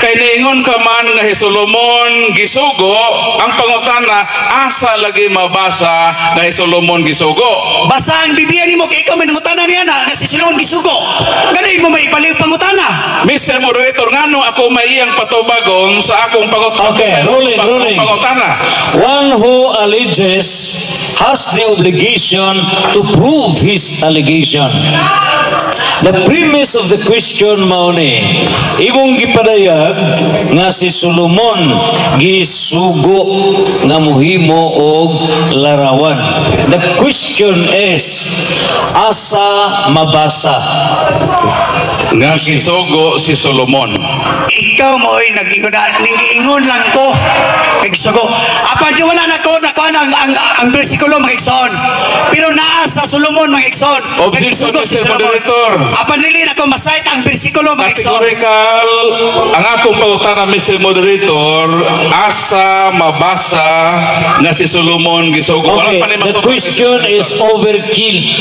Kay niingon ka man nga si Solomon gisugo, ang pangutana, asa lagi mabasa nga si Solomon gisugo? Basa ang Biblia nimo kay ikaw may nangutana niya na nga si Solomon gisugo. Ngano imo may baliw pangutana? Mr. Moderator, ngano ako may iyang patubagon sa akong pangutana? Okay, ruling. Pangutana. One who alleges has the obligation to prove his allegation. The premise of the question mao ni, imong gipadayag nga si Solomon gisugo nga muhimo og larawan. The question is, asa mabasa Nga gisugo si Solomon. Ikaw mo ay nag-ingon lang ko. Nagsugo. Apan di wala na ko ang bersikulo mag-ikson. Pero naa sa Solomon mag-ikson. Objection, Nagsugo si Mr. Solomon. Moderator. Apan dili na ko masayt ang bersikulo mag-ikson. Categorical, ang akong pangutana, Mr. Moderator, asa mabasa nga si Solomon gisugo? Okay, the question is overkill.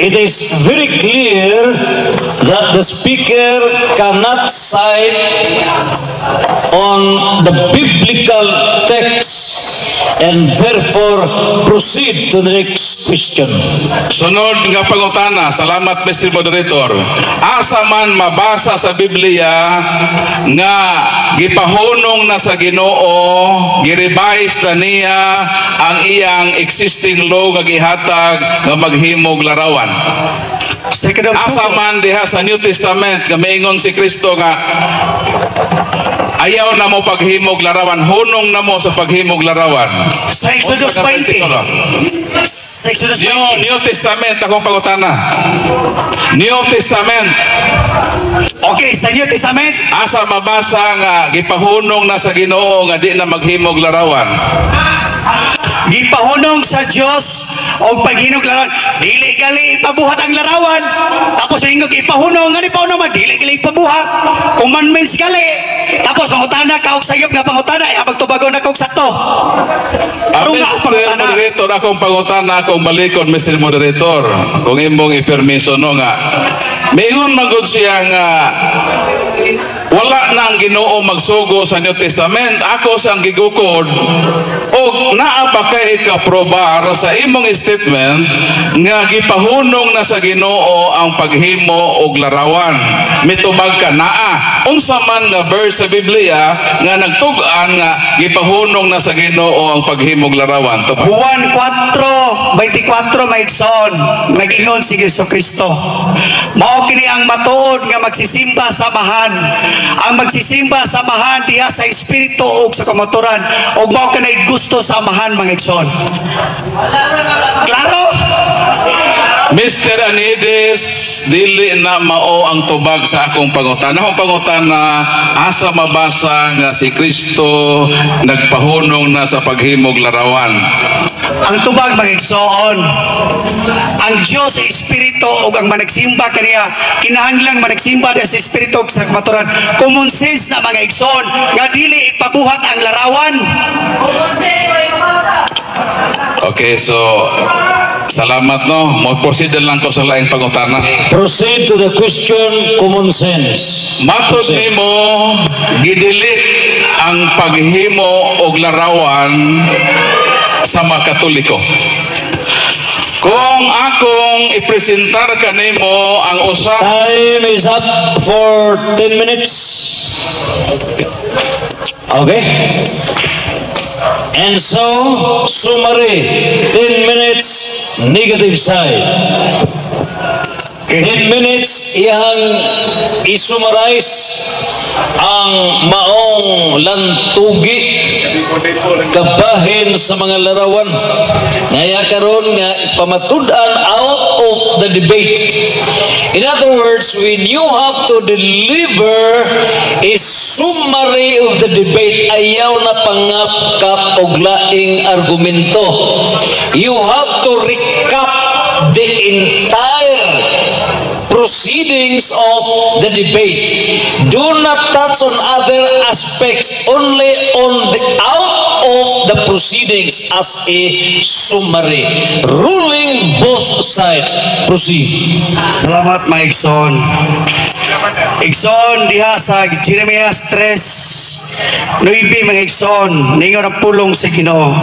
It is very clear that the speaker cannot cite on the biblical text and therefore proceed to the next question. Sunod nga pangutana, salamat Mr. Moderator. Asa man mabasa sa Biblia nga gipahunong na sa Ginoo, girevise na niya ang iyang existing law nga gihatag nga maghimog larawan. Asa man diha sa New Testament nga maingon si Kristo nga ayaw na mo paghimog larawan, hunong na mo sa paghimog larawan. Sa Exodus 20. Sa Exodus 20. New Testament akong pangutana. New Testament. Okay, sa New Testament. Asa mabasa nga gipahunong na sa Ginoo nga di na maghimog larawan. Gipahunong sa Dios o paghinog larawan, dili gali ipabuhat ang larawan. Tapos ingog ipahunong nga ni pauno man dili gali ipabuhat. Commandments gali. Tapos mangutana ka og sayop nga pangutana ay magtubago na kog sakto. Aron nga Mr. pangutana. Moderator, akong pangutana, akong balikod, Mr. Moderator. Kung imong ipermiso no nga. Mayroon magod siya nga wala na ang Ginoo magsugo sa New Testament. Ako sang gigukod o naa ba kay ikaprobar sa imong statement nga gipahunong na sa Ginoo ang paghimo og larawan. Mitubag ka naa. Unsa man nga verse sa Biblia nga nagtug-an nga gipahunong na sa Ginoo ang paghimo og larawan. Tubag. Juan 4:24 maigsoon nagingon si Jesucristo. Mao kini ang matuod nga magsisimba samahan. Ang magsisimba samahan diha sa espiritu ug sa kamaturan ug mao kanay gusto samahan mga igsoon. Klaro? Mr. Anides, dili na mao ang tubag sa akong pangutana. Akong pangutana, asa mabasa nga si Kristo nagpahunong na sa paghimog larawan. Ang tubag mga igsoon, ang Dios sa espiritu ug ang managsimba kaniya kinahanglang managsimba diha sa espiritu ug sa kamaturan. Common sense na mga igsoon nga dili ipabuhat ang larawan. Okay, so salamat no. Mo-proceed lang ko sa laing pangutana. Proceed to the question, common sense. Matod nimo gidilit ang paghimo og larawan sa mga Katoliko. Kung akong ipresentar kanimo ang usa Time is up for 10 minutes. Okay? And so, summary, 10 minutes, negative side. 10 minutes, iyang isummarize ang maong lantugi kabahin sa mga larawan. Ngaya karon nga ipamatud-an out of the debate. In other words, when you have to deliver a summary of the debate, ayaw na pangapkap og laing argumento. You have to recap the entire proceedings of the debate. Do not touch on other aspects, only on the out of the proceedings as a summary. Ruling both sides. Proceed. Salamat mga igsoon. Igsoon diha sa Jeremias 3:9 mga igsoon, ningon ang pulong sa Ginoo.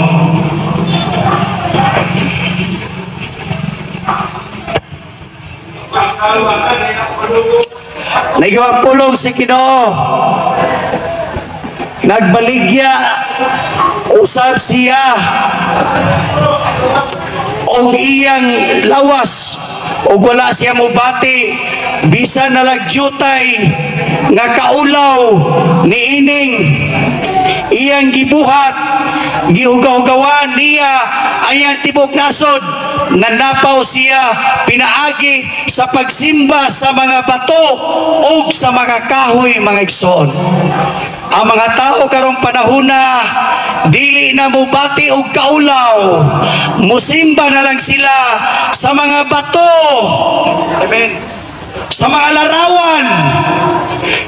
Nagawa pulong si Ginoo. Nagbaligya usab siya og iyang lawas og wala siya mobati bisan nalagyutay nga kaulaw niining iyang gibuhat gihugaw-hugawan niya ayang tibok nasod nanapaw siya pinaagi sa pagsimba sa mga bato o sa mga kahoy mga igsoon. Ang mga tao karong panahona dili na mubati og kaulaw, musimba na lang sila sa mga bato. Amen. Sa mga larawan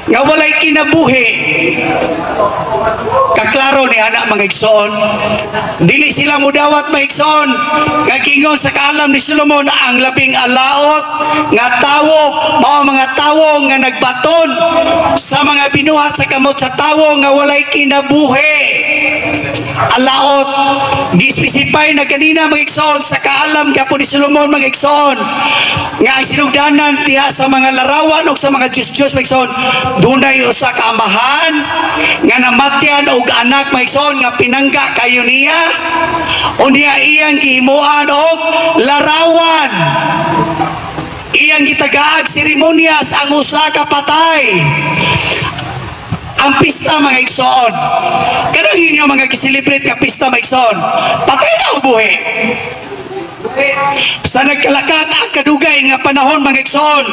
nga walay kinabuhi. Kaklaro ni anak mga igsoon, dili sila mudawat mga igsoon nga gingon sa kaalam ni Solomon na ang labing alaot nga tawo mao mga tawo nga nagbaton sa mga binuhat sa kamot sa tawo nga walay kinabuhi. Alaot gispesify na ganina mga igsoon sa kaalam gyapon ni Solomon mga igsoon nga ang sinugdanan diha sa mga larawan o sa mga Diyos mga igsoon dunay usa ka amahan nga namatyan og anak mga igsoon nga pinangga kayo niya unya iyang gihimuan og larawan, iyang gitagaag seremonyas ang usa ka patay. ang pista mga igsoon. Kanang inyo mga kisilibrate ka pista mga igsoon. Patay na o buhi. Sa nagkalakat ang kadugay nga panahon mga igsoon,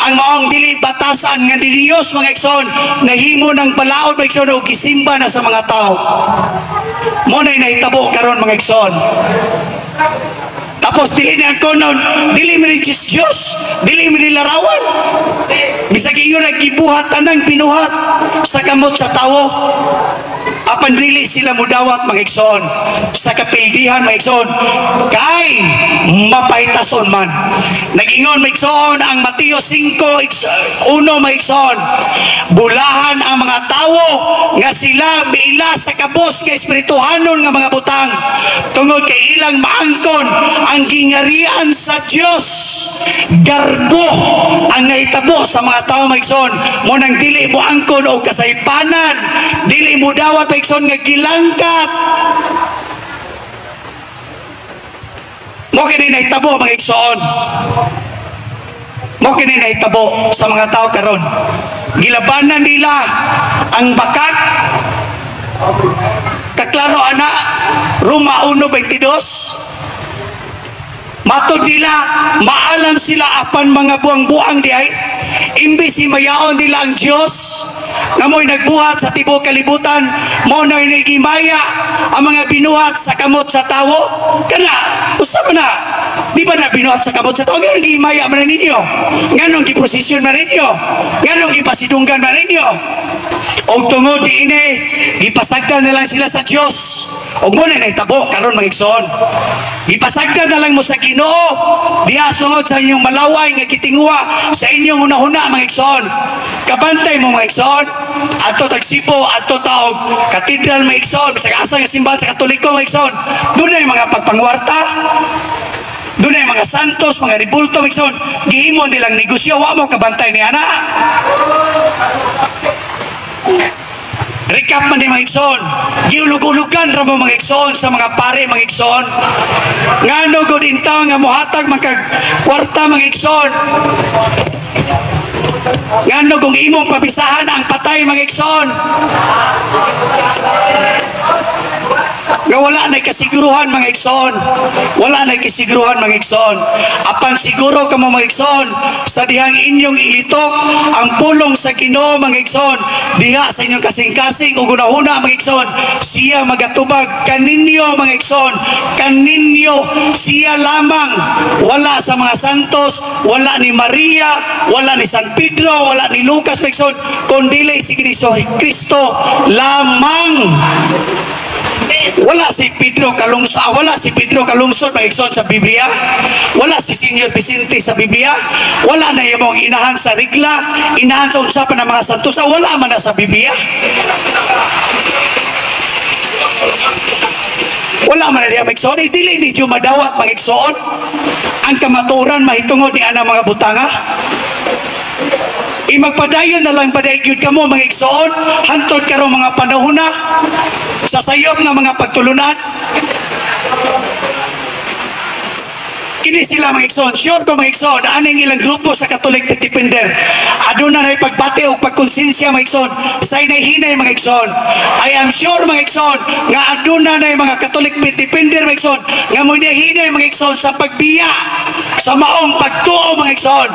ang maong dili batasan nga ni Dios mga igsoon, nahimo ng balaod mga igsoon o gisimba na sa mga tao. Mo na'y nahitabo karon mga igsoon. Tapos dili na konon, dili mi Diyos, dili mi larawan. Bisag inyo naggibuhat tanang binuhat sa kamot sa tawo. Apan dili sila mudawat mga igsoon sa kapildihan mga igsoon kay mapahitason man. Nagingon mga igsoon ang Mateo 5:1 mga igsoon, bulahan ang mga tawo nga sila miila sa kabos nga espirituhanon nga mga butang tungod kay ilang maangkon ang gingarian sa Dios. Garbo ang nahitabo sa mga tawo mga igsoon, mo nang dili mo angkon o kasaypanan, dili mo dawat mga igsoon nga gilangkat. Mo kini nahitabo mga igsoon. Mo kini nahitabo sa mga tao karon. Gilabanan nila ang bakat. Kaklaro ana Roma 1:22. Matod nila, maalam sila apan mga buang-buang diay. Imbis si mayaon nila ang Diyos, nga mo'y nagbuhat sa tibok kalibutan, mo na'y nagimaya ang mga binuhat sa kamot sa tawo. Kana, usap na, di ba na binuhat sa kamot sa tawo? Ngayon gimaya man ninyo, nganong giprosesyon man ninyo, nganong gipasidunggan man ninyo. O tungod di ini, gipasagdan na lang sila sa Diyos. O mo na naitabo, karon mga igsoon. Gipasagdan na lang mo sa Ginoo, diha sungod sa inyong malaway nga gitingwa sa inyong una-una mga igsoon. Kabantay mo mga igsoon, ato tagsipo, ato taog katedral mga igsoon, bisag asa nga simbahan sa Katoliko mga igsoon. Doon ay mga pagpangwarta, doon ay mga santos, mga ribulto mga igsoon. Gihimon nilang negosyo, wa mo kabantay ni ana. Recap man ni mga igsoon, giulug-ulugan ra mo mga igsoon sa mga pare mga igsoon. Ngano gud intaw nga mohatag magkag kwarta mga igsoon. Ngano kung imong pabisahan ang patay mga igsoon. Nga wala na kasiguruhan mga igsoon. Wala na kasiguruhan mga igsoon. Apan siguro ka mga igsoon sa dihang inyong ilitok ang pulong sa Ginoo mga igsoon. Diha sa inyong kasing-kasing o gunahuna mga igsoon. Siya magatubag kaninyo mga igsoon. Kaninyo siya lamang. Wala sa mga santos, wala ni Maria, wala ni San Pedro, wala ni Lucas mga igsoon. Kundili si Kristo lamang. Wala si Pedro Kalungsod mga igsoon sa Biblia. Wala si Senyor Vicente sa Biblia. Wala na yung inahan sa Rigla, inahan sa unsapan ng mga santusa. Wala man na sa Biblia. Wala man na diya mga igsoon. Dili ni Diyo madawat mga igsoon ang kamaturan mahitungod ni ana mga butanga. Magpadayon na lang padayon ka mo mga igsoon hantod karong mga panahon na sa sayop nga mga pagtulunan. Kini sila mga igsoon, sure ko mga igsoon, aning ilang grupo sa Catholic Depender aduna na pagbati o pagkonsensya mga igsoon sa hinay mga igsoon. I am sure mga igsoon nga aduna na mga Catholic Depender mga igsoon nga mo hinay mga igsoon sa pagbiya sa maong pagtuo mga igsoon.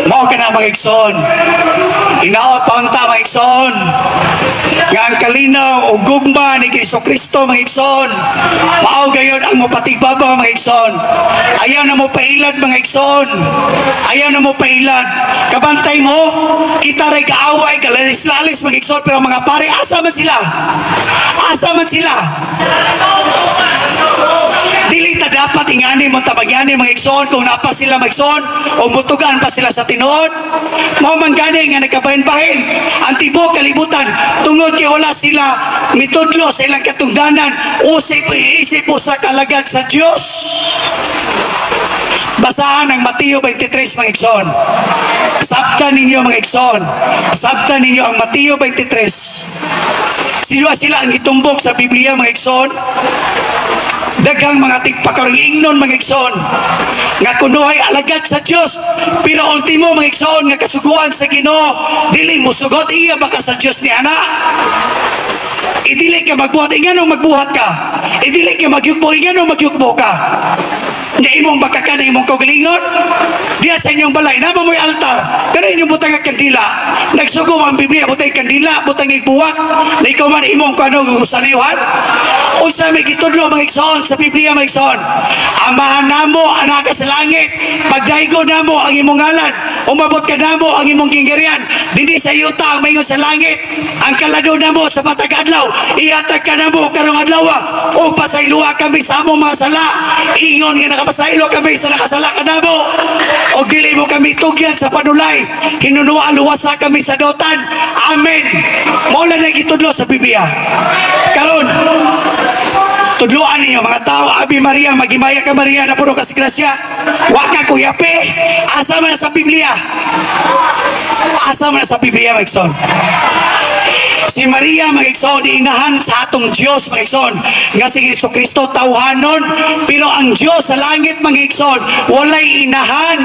Mao ka na mga igsoon. Inaot pa ang mga igsoon nga ang kalinaw o gugma ni Jesucristo mga igsoon. Mao gayon ang mapatigbaba mga igsoon. Ayaw na mo pailad mga igsoon. Ayaw na mo pailad. Kabantay mo, kita ray kaaway, kalalis-lalis mga igsoon, pero mga pare, asa man sila? Asa man sila? Dili ta dapat ingani mo tabagyani mga igsoon kung napa sila mga igsoon o butugan pa sila sa tinuod. Mao man gani nga nagkabahin-bahin ang tibok kalibutan tungod kay wala sila mitudlo sa ilang katungdanan usip sa kalagad sa Dios. Basahan ang Mateo 23 mga igsoon. Sabtan ninyo mga igsoon. Sabtan ninyo ang Mateo 23. Sila ang itumbok sa Biblia mga igsoon. Daghang mga tigpakarong ingnon mga igsoon nga kunuhay alagad sa Dios, pero ultimo mga igsoon nga kasuguan sa Ginoo dili mo sugot iya baka sa Dios ni ana. Idili ka magbuhat inganong magbuhat ka, idili ka magyukbo inganong magyukbo ka. Nga imong baka ka na imong kaugalingon diya sa inyong balay naman mo'y altar pero inyong butang ang kandila, nagsugo ang Biblia butang kandila, butang igbuwak na ikaw man imong kano gusariuhan. Unsa may gitudlo mga igsoon sa Biblia mga igsoon, amahan namo anak ka sa langit, pagdaigo namo ang imong ngalan, umabot ka namo ang imong ginggarian dinhi sa yuta ang mayngon sa langit, ang kalado namo sa matag adlaw ihatag ka namo karong adlaw o pasayloa kami sa among mga sala, ingon nga nakapasaylo kami sa nakasala ka namo o dili mo kami tugyan sa panulay, hinunuwa luwasa kami sa dotan. Amen. Maula na gitudlo sa Biblia karon. Tudluan ninyo mga tao, Abi Maria, magimaya ka Maria na puro kasgrasya, waka kuyape, asa man na sa Biblia, asa man na sa Biblia mga igsoon. Si Maria mga igsoon inahan sa atong Dios mga igsoon nga si Jesucristo tawhanon, pero ang Dios sa langit mga igsoon walay inahan.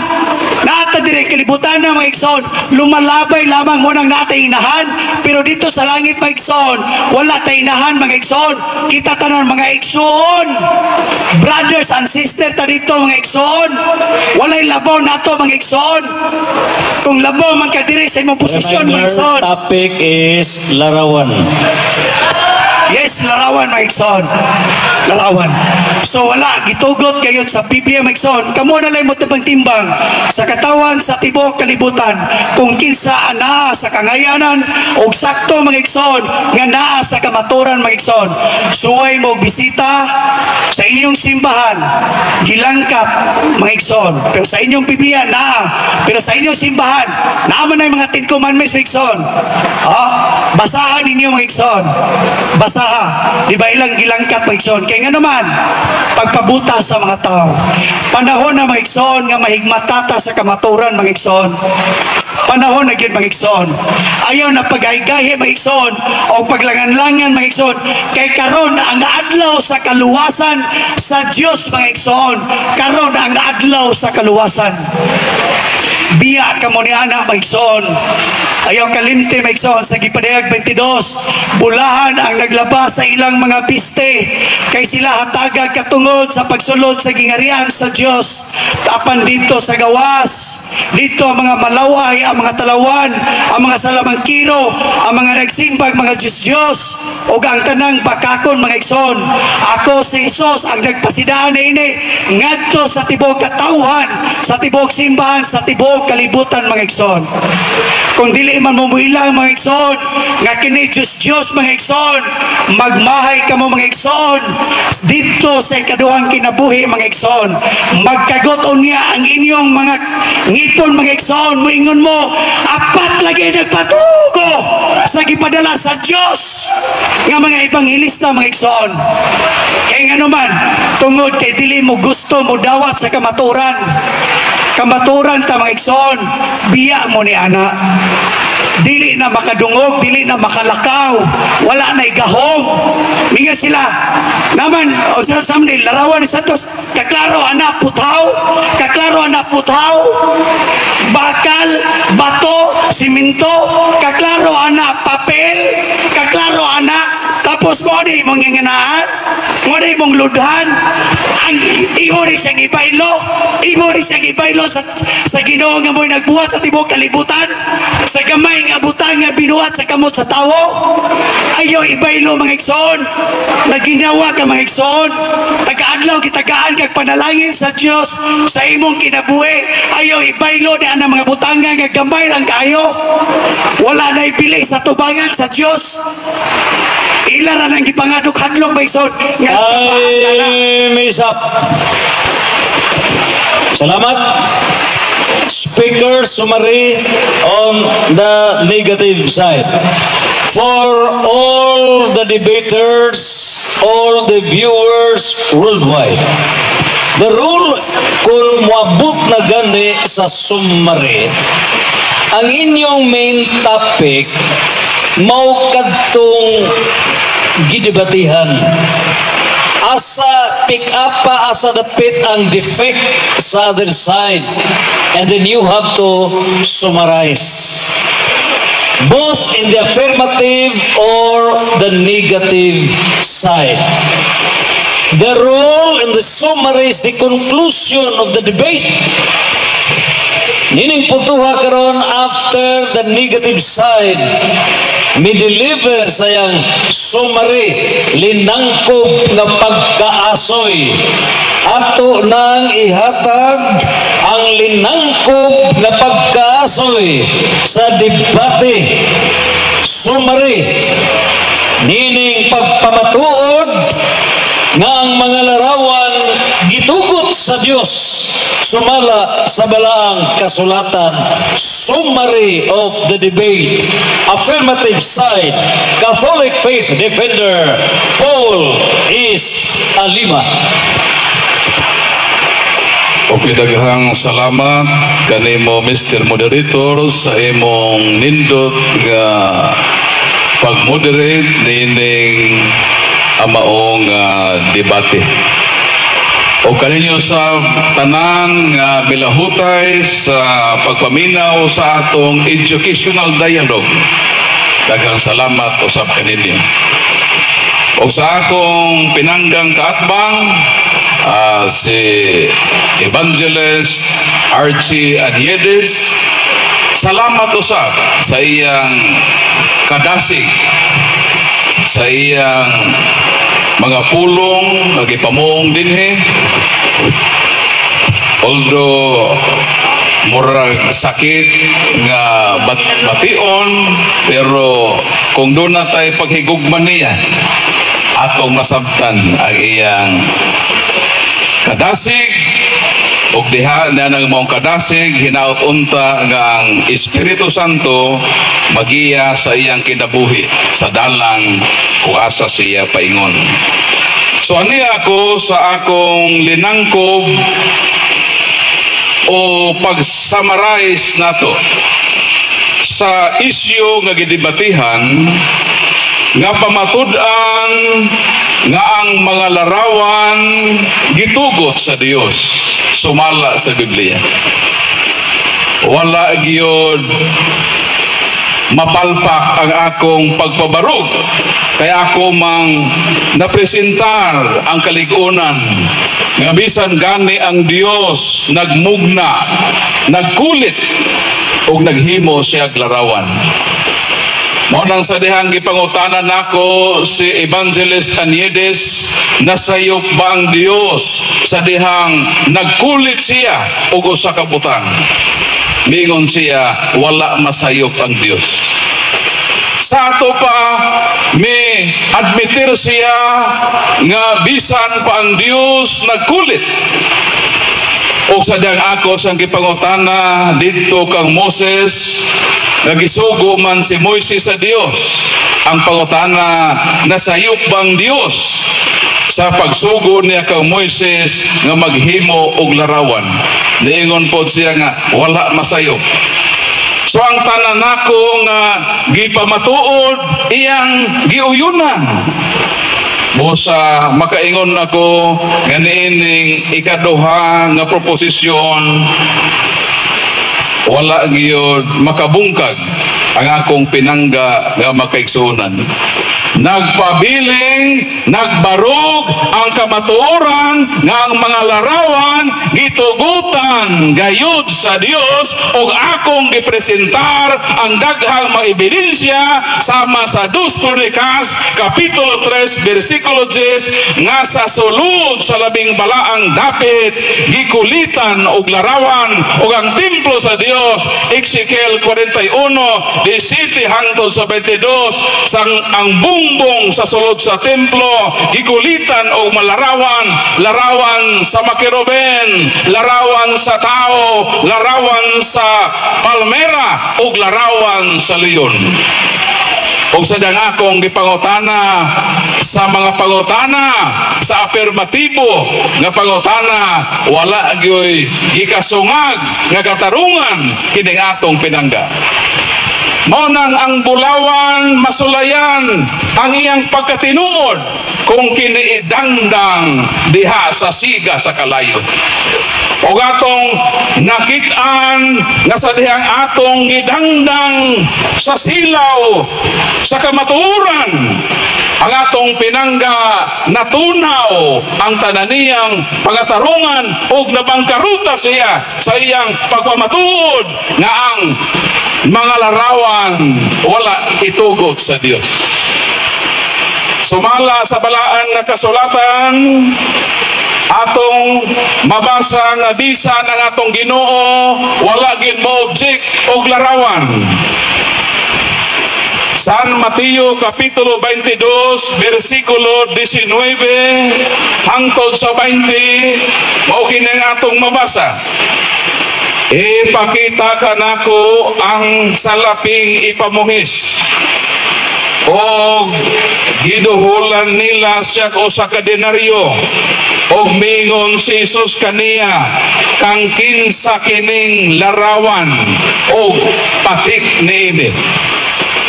Nata dire kalibutan na mga igsoon lumalabay lamang mo nang nata inahan, pero dito sa langit mga igsoon wala tay inahan mga igsoon. Kita tanan mga igsoon, brothers and sisters ta dito mga igsoon, walay labaw nato mga igsoon. Kung labaw man ka diri sa imong posisyon mga igsoon. Topic is larawan. Yes, larawan mga igsoon. Larawan. So wala gitugot kayo sa Biblia mga igsoon. Kamo na lang mo timbang sa katawan sa tibok kalibutan kung kinsa ana sa kangayanan o sakto mga igsoon nga naa sa kamaturan mga igsoon. Suway mo bisita sa inyong simbahan, gilangkat mga igsoon. Pero sa inyong Biblia naa, pero sa inyong simbahan naa man ay mga 10 commandments mga igsoon. Basahan ninyo mga igsoon. Basaha. Di ba ilang gilangkat mga igsoon? Kaya nga naman, pagpabuta sa mga tao. Panahon na mga igsoon nga mahigmatata sa kamaturan mga igsoon. Panahon na yun mga igsoon. Ayaw na pagaygahe mga igsoon o paglangan-langan mga igsoon. Kay karon ang adlaw sa kaluwasan sa Dios mga igsoon. Karon ang adlaw sa kaluwasan. Biya ka mo ni anak maigsoon. Ayaw kalimti maigsoon sa Gipadayag 22. Bulahan ang naglabas sa ilang mga piste, kay sila hatagag katungod sa pagsulod sa gingarian sa Dios. Tapan dito sa gawas, dito ang mga malaway, ang mga talawan, ang mga salamangkiro, ang mga nagsimbag, mga Diyos o ang tanang bakakon mga igsoon. Ako si Isos ang nagpasidaan ini ngadto sa tibok katawhan, sa tibok simbahan, sa tibok kalibutan mga igsoon. Kung dili man mo ilang mga igsoon nga kini Diyos mga igsoon, magmahay ka mo mga igsoon dito sa ikaduhang kinabuhi mga igsoon. Magkagoton niya ang inyong mga ngipon mga igsoon, moingon mo apat lagi nagpatugo sa gipadala sa Dios nga mga ebanghelista mga igsoon. Kaya nga naman tungod kay dili mo gusto mo dawat sa kamaturan ta mga igsoon, biya mo ni ana. Dili na makadungog, dili na makalakaw, wala na igahom. Minga sila naman o sa samnil larawan ni Santos, kaklaro anak putaw, kaklaro anak putaw, bakal, bato, siminto, kaklaro anak papel, kaklaro anak. Tapos mo di mong ngangaan, mo di mong ludhan, ang imo rin siyang ibaylo, imo rin siyang ibaylo sa Ginoo nga mo'y nagbuhat sa tibok kalibutan, sa gamay nga butang nga binuhat sa kamot sa tawo. Ayaw ibaylo mga igsoon, naginawa ka mga igsoon, taga-adlaw kitagaan kag panalangin sa Dios sa imong kinabuhi. Ayaw ibaylo na ang mga butanga nga gamay lang kayo, wala na ipili sa tubangan sa Dios. Ilaran ang ipangadok-hadlok mga igsoon. Time is up. Salamat. Speaker summary on the negative side. For all the debaters, all the viewers worldwide, the rule kung muabot na gani sa summary, ang inyong main topic mao kadtong gidebatihan asa pick up pa asa dapit ang defect sa other side, and then you have to summarize both in the affirmative or the negative side. The role in the summary is the conclusion of the debate. Nining putuha karon after the negative side mi-deliver sayang summary, linangkob nga pagkaasoy. Ato nang ihatag ang linangkob nga pagkaasoy sa debate. Summary, nining pagpamatuod nga ang mga larawan gitugot sa Dios sumala sa balaang kasulatan. Summary of the debate. Affirmative side, Catholic faith defender Paul is Alima. Okay, daghang salamat kanimo Mr. Moderator sa imong nindot nga pag-moderate nining amaong debate. O kaninyo sa tanan nga milahutay sa pagpaminaw sa atong educational dialogue. Daghang salamat usab kaninyo. O sa akong pinanggang kaatbang, si Evangelist Archie Aniedes, salamat usab sa iyang kadasig, sa iyang mga pulong nagipamong dinhi. Although murag sakit nga bation, pero kung doon na tayo paghigugman niya, atong masabtan ang iyang kadasig, ug diha na ng mga kadasig hinaot unta nga ang Espiritu Santo magiya sa iyang kinabuhi sa dalang kung asa siya paingon. So ani ako sa akong linangkob o pag-summarize nato sa isyu nga gidebatihan nga pamatud-an nga ang mga larawan gitugot sa Dios sumala sa Biblia. Wala gyud mapalpak ang akong pagpabarog, kaya ako mang napresentar ang kaligunan nga bisan gani ang Dios nagmugna, nagkulit ug naghimo siya larawan. Mao nang sa dihang gipangutanan nako si Evangelist Aniedes, nasayop ba ang Dios sa dihang nagkulit siya ug usa ka butang? Mingon siya, wala masayop ang Dios. Sa ato pa may admitir siya nga bisan pa ang Dios nagkulit. O sadyang ako siyang gipangutana dito kang Moses, nagisugo man si Moises sa Dios. Ang pangutana, nasayop bang Dios sa pagsugo niya kang Moises nga maghimo og larawan? Niingon po siya nga wala masayop. So ang tanan nako nga gipamatuod iyang giuyunan. Busa makaingon ako nga niining ikaduha nga proposisyon, wala gyud makabungkag ang akong pinangga nga makaigsunan. Nagpabiling, nagbarog ang kamatuoran nga ang mga larawan gitugutan gayud sa Dios ug akong gipresentar ang daghang mga ebidensya sama sa 2 Kronikas kapitulo 3 bersikulo 10 nga sa sulod sa labing balaang dapit gikulitan og larawan ug ang templo sa Dios. Ezekiel 41 17 hangtod sa 22 sang ang bumbong sa sulod sa templo gikulitan og larawan sa makeruben, larawan sa tao, larawan sa palmera ug larawan sa leon. O sadyang akong gipangutana sa mga pangutana sa afirmatibo nga pangutana, wala gyoy gikasungag nga katarungan kining atong pinangga. Mao nang ang bulawan masulayan ang iyang pagkatinuod kung kiniidangdang diha sa siga sa kalayo. O atong nakitaan nga sa dihang atong gidangdang sa silaw sa kamatuoran, ang atong pinangga natunaw ang tananiyang pangatarungan ug nabangkaruta siya sa iyang pagpamatuod nga ang mga larawan wala itugot sa Dios. Sumala sa balaan nga kasulatan, atong mabasa nga bisan ang atong Ginoo wala gid mo object og larawan. San Mateo Kapitulo 22 versikulo 19 hangtod sa 20 mao kini atong mabasa. Ipakita kanako ang salaping ipamuhis o giduhulan nila siya o sa kadenaryo o mingon si Jesus kaniya kang kinsa kining larawan o patik niini.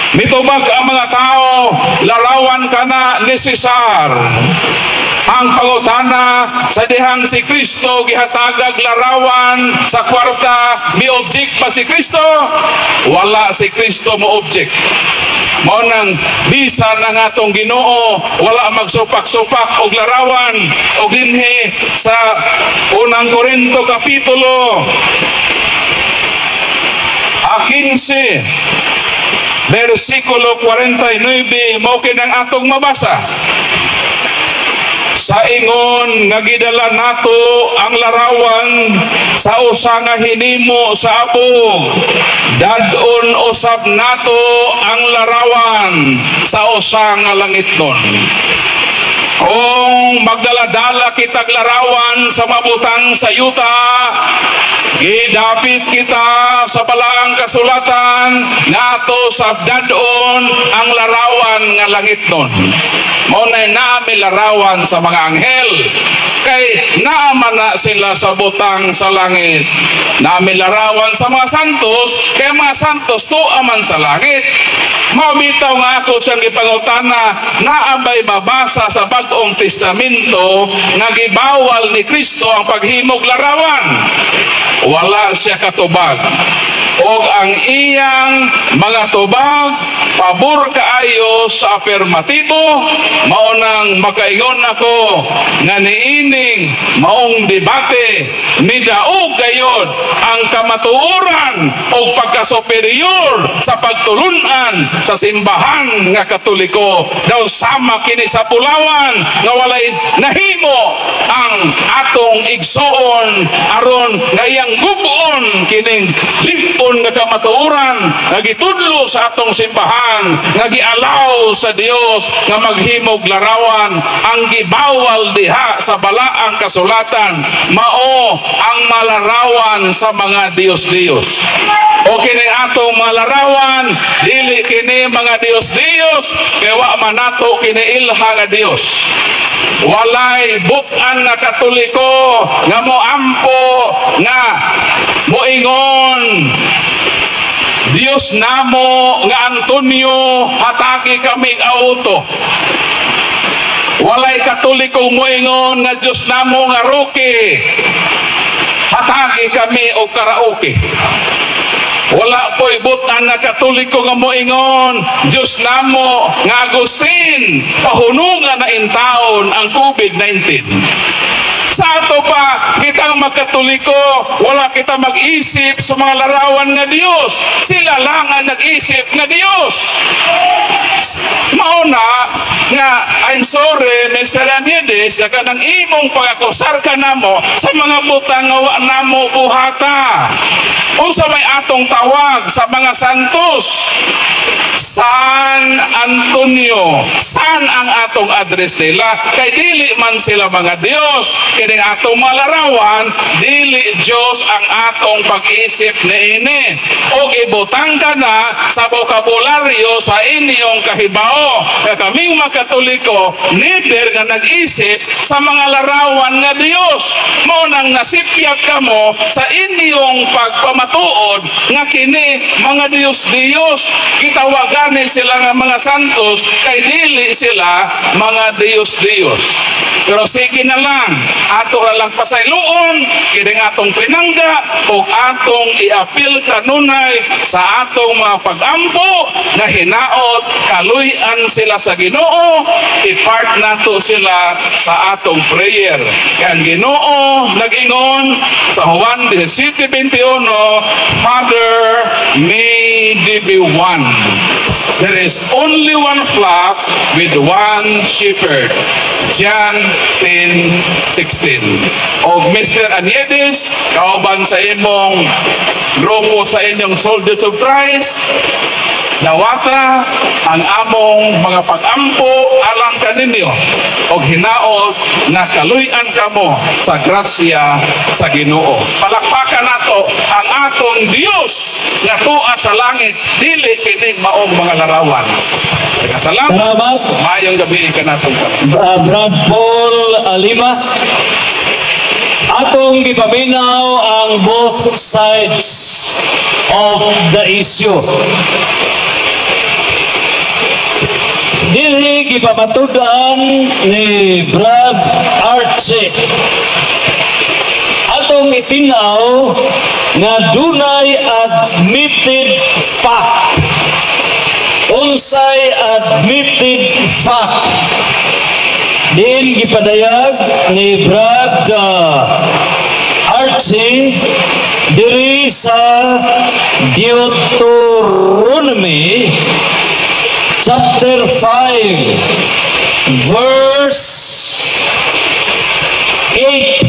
Mitubag ang mga tao, larawan ka na ni Cesar. Ang pangutana sa dihang si Kristo gihatagag larawan sa kwarta, mi object pa si Kristo? Wala si Kristo mo object. Mao nang bisan ang atong Ginoo wala magsupak-supak og larawan og dinhi sa unang Korinto Kapitulo 15 versikulo 49 mao kinang atong mabasa. Sa ingon nga gidala nato ang larawan sa usa nga hinimo sa abog, dadon usab nato ang larawan sa usa nga langitnon. Kung magdala-dala kitag larawan sa mabutang sa yuta, gidapit kita sa balaang kasulatan nato sa dadon ang larawan nga langitnon. Mao nay naami larawan sa mga anghel kay naaman na sila sa butang sa langit. Naami larawan sa mga santos kay mga santos tuaman sa langit. Mabitaw nga ako siyang ipangutana naabay mabasa sa Bagong Testamento nga gibawal ni Kristo ang paghimog larawan. Wala siya katubag. Og ang iyang mga tubag pabor kaayo sa afirmatibo, maunang makaingon ako nga niining maong debate nidaog gayod ang kamatuoran o pagkasuperior sa pagtulunan sa simbahan nga Katoliko daw sama kini sa pulawan nga walay nahimo ang atong igsuon aron nga iyang gubon kining limpon nga kamatuoran nga gitudlo sa atong simbahan nga gialaw sa Dios nga maghimog larawan. Ang gibawal diha sa balaang kasulatan mao ang malarawan sa mga Dios-Dios. O kini atong mga larawan dili kini mga Dios-Dios kay wa man nato kini ilha nga Dios. Walay butan nga Katoliko nga moampo nga moingon Dios namo nga Antonio hatagi kami auto. Walay Katoliko moingon nga Dios namo nga Roque hatagi kami og karaoke. Wala po'y butan na Katoliko nga moingon Dios namo nga Agustin pahunungan na intaon ang COVID-19. Sa ato pa, kitang magkatoliko, wala kita mag-isip sa mga larawan nga Dios. Sila lang ang nag-isip nga Dios. Mauna nga, I'm sorry, Mr. Anides, ka ng imong pag-akusar ka namo sa mga butang nga wa namo buhata. O sa may atong tawag sa mga santos, San Antonio, san ang atong address nila? Kay dili man sila mga Dios. Kining atong malarawan, dili Diyos ang atong pag-isip niini. O ibutang ka na sa bokabularyo sa inyong kahibao. Kaya kaming mga Katoliko, neither nga nag-isip sa mga larawan nga Dios. Mo nang nasipyat ka mo sa inyong pagpamatuloy matuod nga kini mga Diyos-Diyos. Gitawagan ni sila nga mga santos kay dili sila mga Diyos-Diyos. Pero sige na lang, ato na lang pasayloon, kining atong pinangga o atong iapil kanunay sa atong mga pag-ampo na hinaot kaluyan sila sa Ginoo, i-part nato sila sa atong prayer. Kaya ang Ginoo nag-ingon sa Juan 17:21, Father, may they be one. There is only one flock with one shepherd. John 10:16. O Mr. Aniedes, kauban sa imong grupo sa inyong Soldiers of Christ, nawata ang among mga pag-ampo alang kaninyo o hinaot na kaluyan kamo sa grasya sa Ginoo. Palakpakan nato ang atong Dios nga tuwa sa langit, dili kining maong mga larawan. Salamat. Salamat. Mayong gabi ka natong Brad Paul Alima. Atong gipaminaw ang both sides of the issue. Dili gipamatudan ni Brad Archie. Atong itinaw nga dunay admitted fact. Unsay admitted fact. Din gipadayag ni Brad Archie diri sa Deuteronomy chapter 5 verse 8.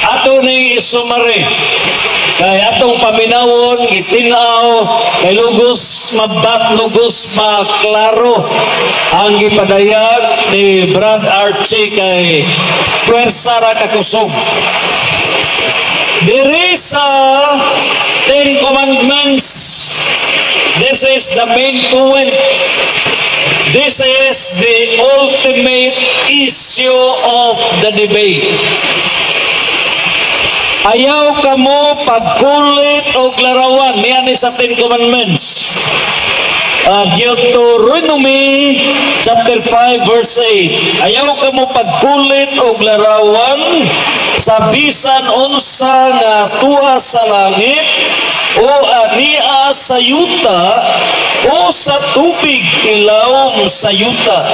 Ato ning isumari kay atong paminawon gitinaw kay lugos maklaro ang gipadayag ni Brad Archie kay pwersa ra kakusog. Diri sa Ten Commandments, this is the main point. This is the ultimate issue of the debate. Ayaw ka mo pagkulit o larawan. Yan is sa Ten Commandments. Deuteronomy chapter 5 verse 8. Ayaw ka mo pagkulit o larawan sa bisan unsa nga tuwa sa langit o ania sa yuta o sa tubig ilawom sa yuta.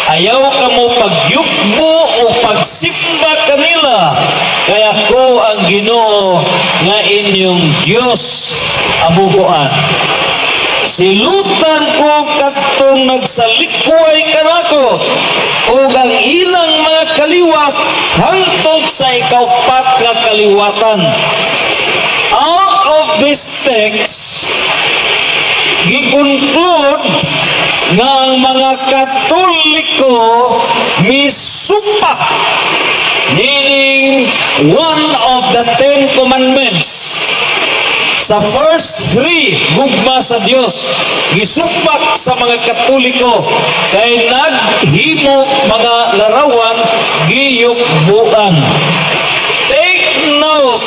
Ayaw ka mo pagyugmo o pagsimba kanila, kaya ko ang Ginoo nga inyong Diyos abubuan. Silutan ko katong nagsalikway kanako o ang ilang mga kaliwat hangtod sa ikaupat nga kaliwatan. Out of this text, gi-conclude nga ang mga Katoliko misupak, meaning one of the Ten Commandments. Sa first three, gugma sa Diyos, gisupak sa mga Katoliko, kay naghimo mga larawan, giyukbuan. Take note,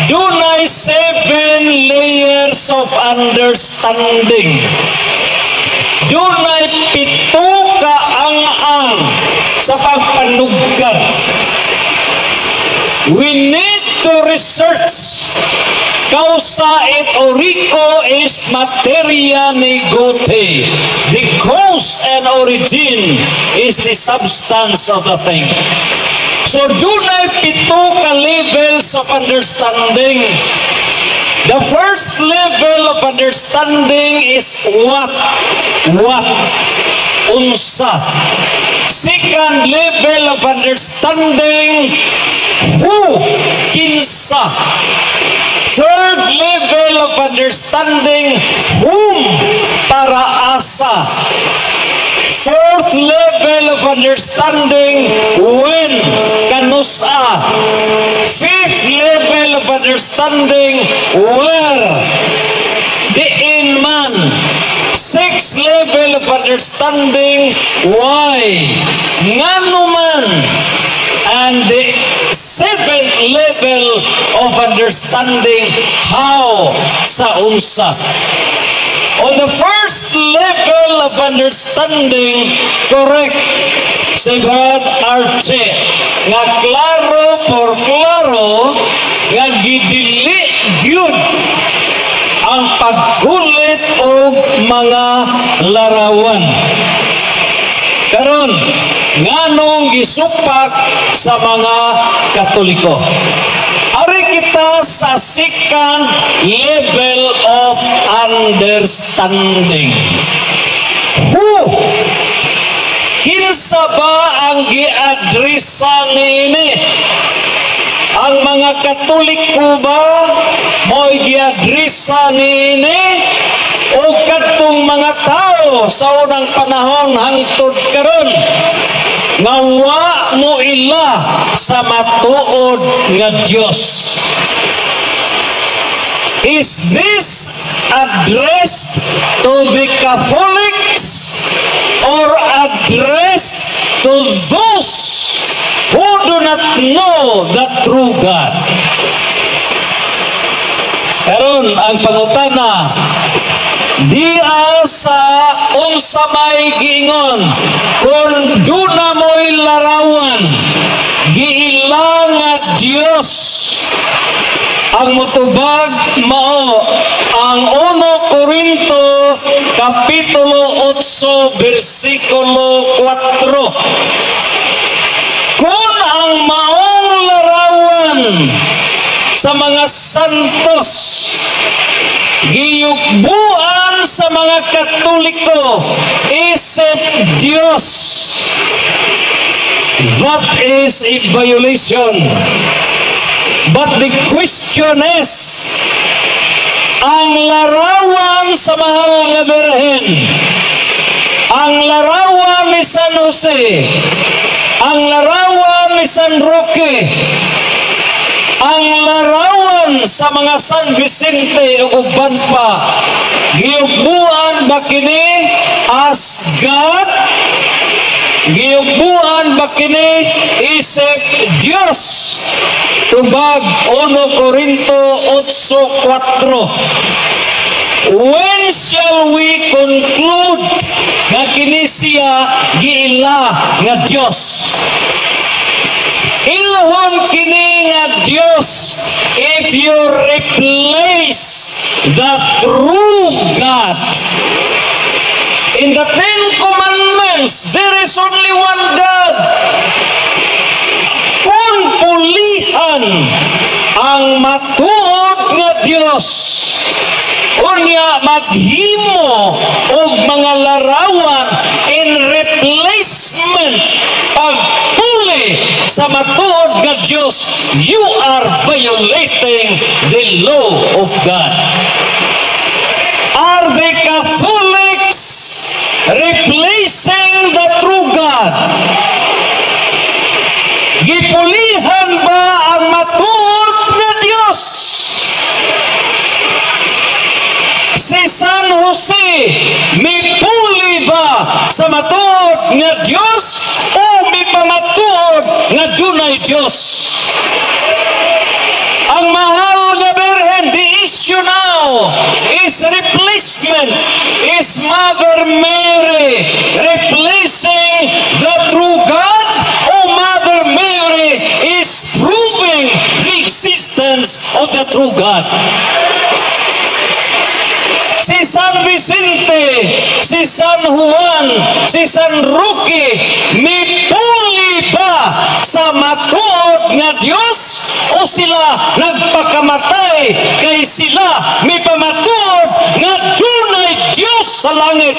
dunay 7 layers of understanding. Dunay 7 kaang-ang sa pagpanugkad. We need to research. Causa et origo est materia negote. The cause and origin is the substance of the thing. So dunay 7 ka levels of understanding. The first level of understanding is what? Unsa. Second level of understanding, who? Kinsa. Third level of understanding, whom? Para asa. Fourth level of understanding, when? Kanusa. Fifth level of understanding, where? Diin man. Sixth level of understanding, why? Ngano man. And the seventh level of understanding, how sa unsa. On the first level of understanding, correct, si Brad Arce, nga klaro por klaro, nga gidili gyud ang paggulit o mga larawan. Karon, nganong gisupak sa mga Katoliko. Ari kita sa second level of understanding. Kinsa ba ang giadresa niini? Ang mga Katoliko ba mo'y giadresa niini? O kadtong mga tao sa unang panahon hangtod karon nga wa mo ila sa matuod nga Dios. Is this addressed to the Catholics or addressed to those who do not know the true God? Karon ang pangutana, diya sa unsa may giingon kung duna mo'y larawan giilang nga Dios ang mutubag mao ang 1 Korinto kapitulo 8 bersikulo 4. Kung ang maong larawan sa mga santos giyugbuan sa mga Katoliko isip Dios, that is a violation. But the question is, ang larawan sa mahal nga Birhen, ang larawan ni San Jose, ang larawan ni San Roque, ang larawan sa mga San Vicente o uban pa, giyugbuan ba kini as God? Giyugbuan ba kini isip Dios? Tubag 1 Korinto 8:4. When shall we conclude nga kini siya giila nga Dios? Ilhon kini nga Dios if you replace the true God. In the 10 Commandments, there is only one God. Kung pulihan ang matuod nga Dios, unya maghimo og mga larawan in replacement pagpuli sa matuod nga Dios, you are violating the law of God. Are the Catholics replacing the true God? Gipulihan ba ang matuod nga Dios? Si San Jose, mipuli ba sa matuod nga Dios o mipamatuod nga dunay Dios? Ang mahal nga Birhen, the issue now is replacement. Is Mother Mary replacing the true God, o Mother Mary is proving the existence of the true God? Si San Vicente, si San Juan, si San Roque, mipuli ba sa matuod nga Dios o sila nagpakamatay kay sila mipamatuod nga dunay Dios sa langit?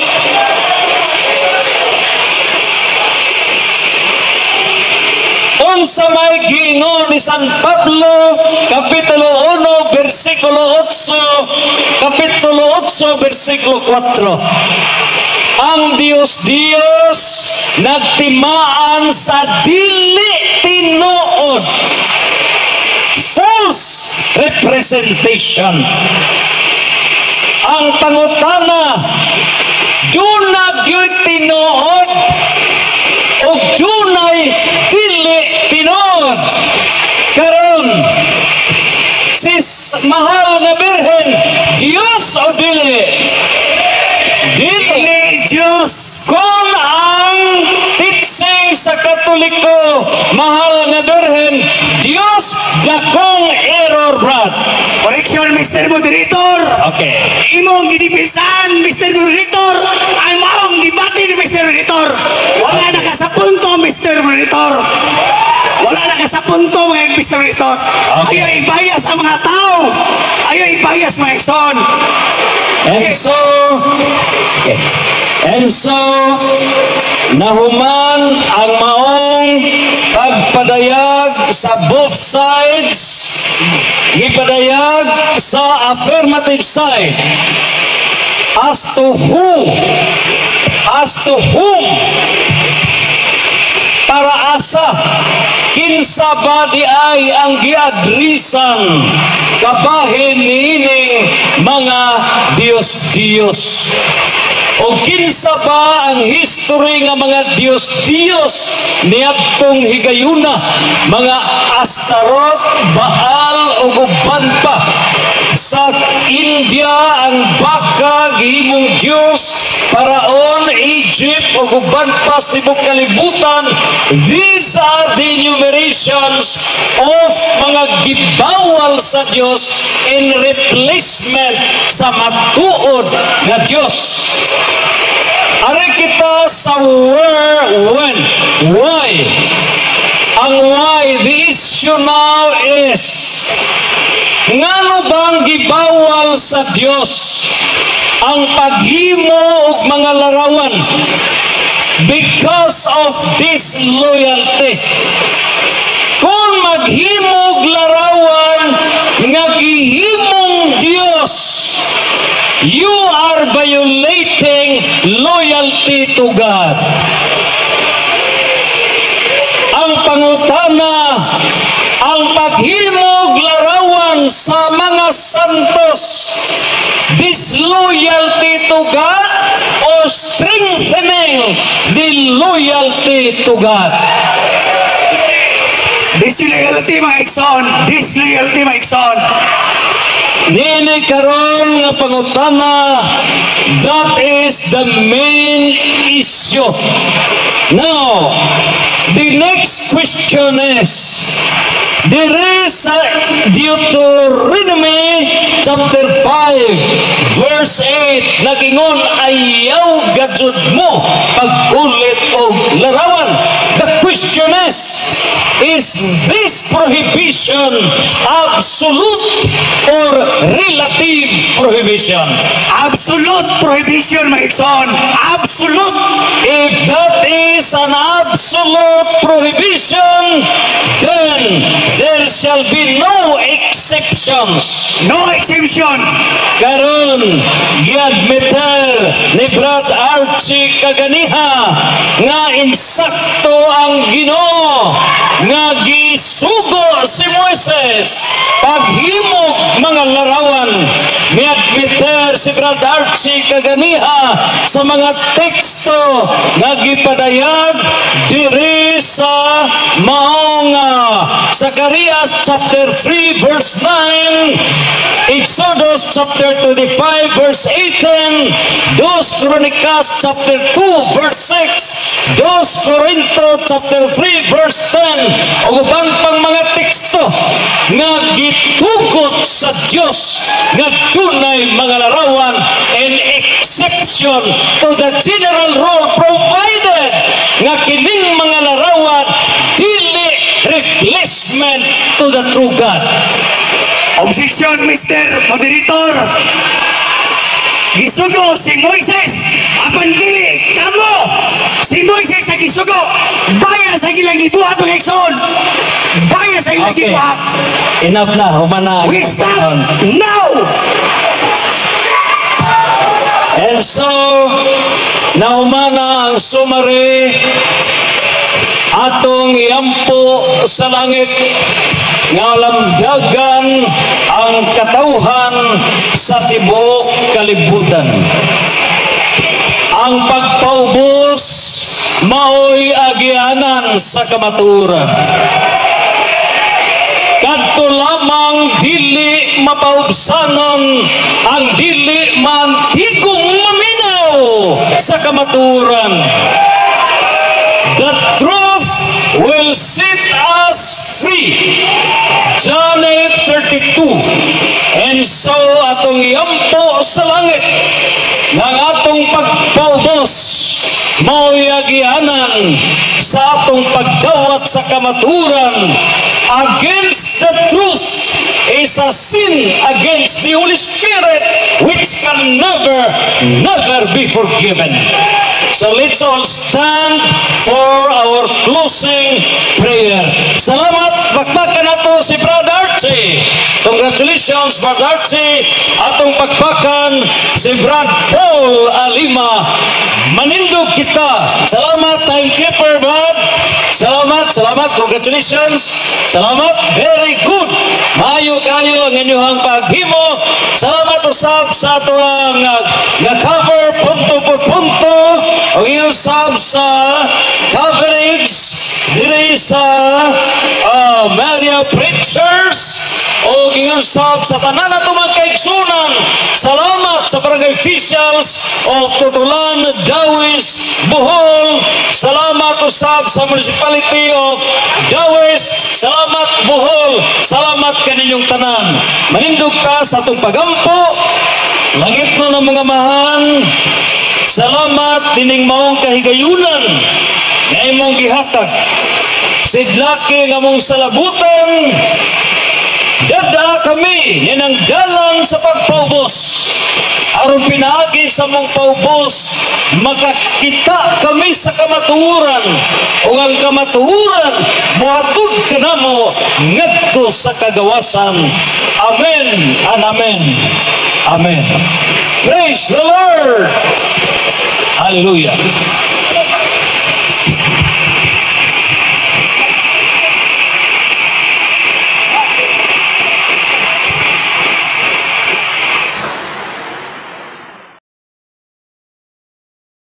Unsa may giingon ni San Pablo kapitulo 1 bersikulo 8, kapitulo 8 bersikulo 4. Ang Dios nagtimaan sa dili tinuod, false representation. Ang pangutana, dunay gyud tinuod o dunay dili tinuod? mahal nga birhen Dios o dili? Dili. Diyos. Kung ang teaching sa Katoliko mahal nga birhen Dios, dakong error, brad. Correction, Mr. Moderator. Okay. Imong ginipisan, Mr. Moderator. Ang maong debate ni Mr. Moderator. Wala na ka sa punto, Mr. Moderator. Wala na ka sa punto, mga Mr. Moderator. Okay. Ayaw ibayas ang mga tao. Ayaw ibayas, mga Exxon. And so, nahuman ang maong pagpadayag sa both sides, ipadayag sa affirmative side as to whom, para asa kinsa ba di ay ang giadrisan kabahin niining mga Dios-Dios, o kinsa ba ang history nga mga Dios-Dios niadtong higayuna, mga Astaroth, Baal o uban pa. Sa India ang baka gihimong Dios, Paraon, Egypt o uban pa sa tibok kalibutan. These are the enumerations of mga gibawal sa Dios in replacement sa matuod na Dios. Ari kita sa where, when, why. Ang why, the issue now is, ngano bang gibawal sa Dios ang paghimo og mga larawan? Because of disloyalty. Kung maghimog larawan nga gihimong Dios, you are violating loyalty to God. Ang pangutana, ang paghimog larawan sa mga santos, disloyalty to God o strengthening the loyalty to God? Disloyalty, mga Exxon. Disloyalty, mga Exxon. Nini karon nga pangutana, that is the main issue. Now, the next question is, there is Deuteronomy chapter 5 verse 8 nagingon ayaw gajud mo pagkulit o larawan. The question is this prohibition absolute or relative prohibition? Absolute prohibition, mga Exxon. Absolute. If that is an absolute prohibition, then there shall be no exceptions. No exemption. Karon giadmiter ni Brad Archie kaganiha nga insakto ang Ginoo nga gisugo si Moises paghimog mga larawan. Miadmiter si Brad Archie kaganiha sa mga teksto nga gipadayag diri sa maong Zacarias chapter 3 verse 9, Exodus chapter 25 verse 18, 2 Chronicles chapter 2 verse 6, 2 Corinto chapter 3 verse 10, o ubang pang mga teksto nga gitugot sa Dios nga tunay mga larawan and exception to the general rule provided nga kining mga larawan dili replacement to the true God. Objection, Mr. Moderator. Gisugo si Moises. Apan dili kamo. Si Moises sa gisugo. Baya sa ilang gibuhat, mga Exxon. Baya sa ilang Okay. gibuhat. Enough na, humana. We stop now. And so, naumana ang sumari atong iampo sa langit nga lamdagan ang katauhan sa tibuok kalibutan. Ang pagpaubos mao'y agianan sa kamaturan. Kadto lamang dili mapaubsanon ang dili mantigong maminaw sa kamaturan. The truth will set us free. John 8:32. And so atong iampo sa langit ng atong pagpaubos mao yagianan sa atong pagdawat sa kamaturan. Against the truth is a sin against the Holy Spirit which can never be forgiven. So let's all stand for our closing prayer. Salamat, bakbakan nato si Brother Archie. Congratulations, Brother Archie. Atong bakbakan si Brad Paul Alima. Manindog kita. Salamat, timekeeper, Brad. Salamat, congratulations. Salamat, very good. Maayo kayo ang inyong paghimo. Salamat usab sa ato nga cover punto por punto. O inyong usab sa coverage diri sa Maria Preachers. O inyong usab sa tanan ato mga kaigsunan. Salamat sa barangay officials of Tutulan, Dawis, Bohol. Salamat usab sa municipality of Dawis. Salamat Bohol. Salamat kaninyong tanan. Manindog ta sa atong pagampo. Langit no ng mga mahan. Salamat dining maong kahigayunan nga imong gihatag. Sidlaki nga mong salabutan. Dada kami ninang dalan sa pagpaubos. Aron pinaagi sa mong paubos, makakita kami sa kamaturan. O ang kamaturan, muhatod ka na mo ngadto sa kagawasan. Amen and amen. Amen. Praise the Lord. Hallelujah.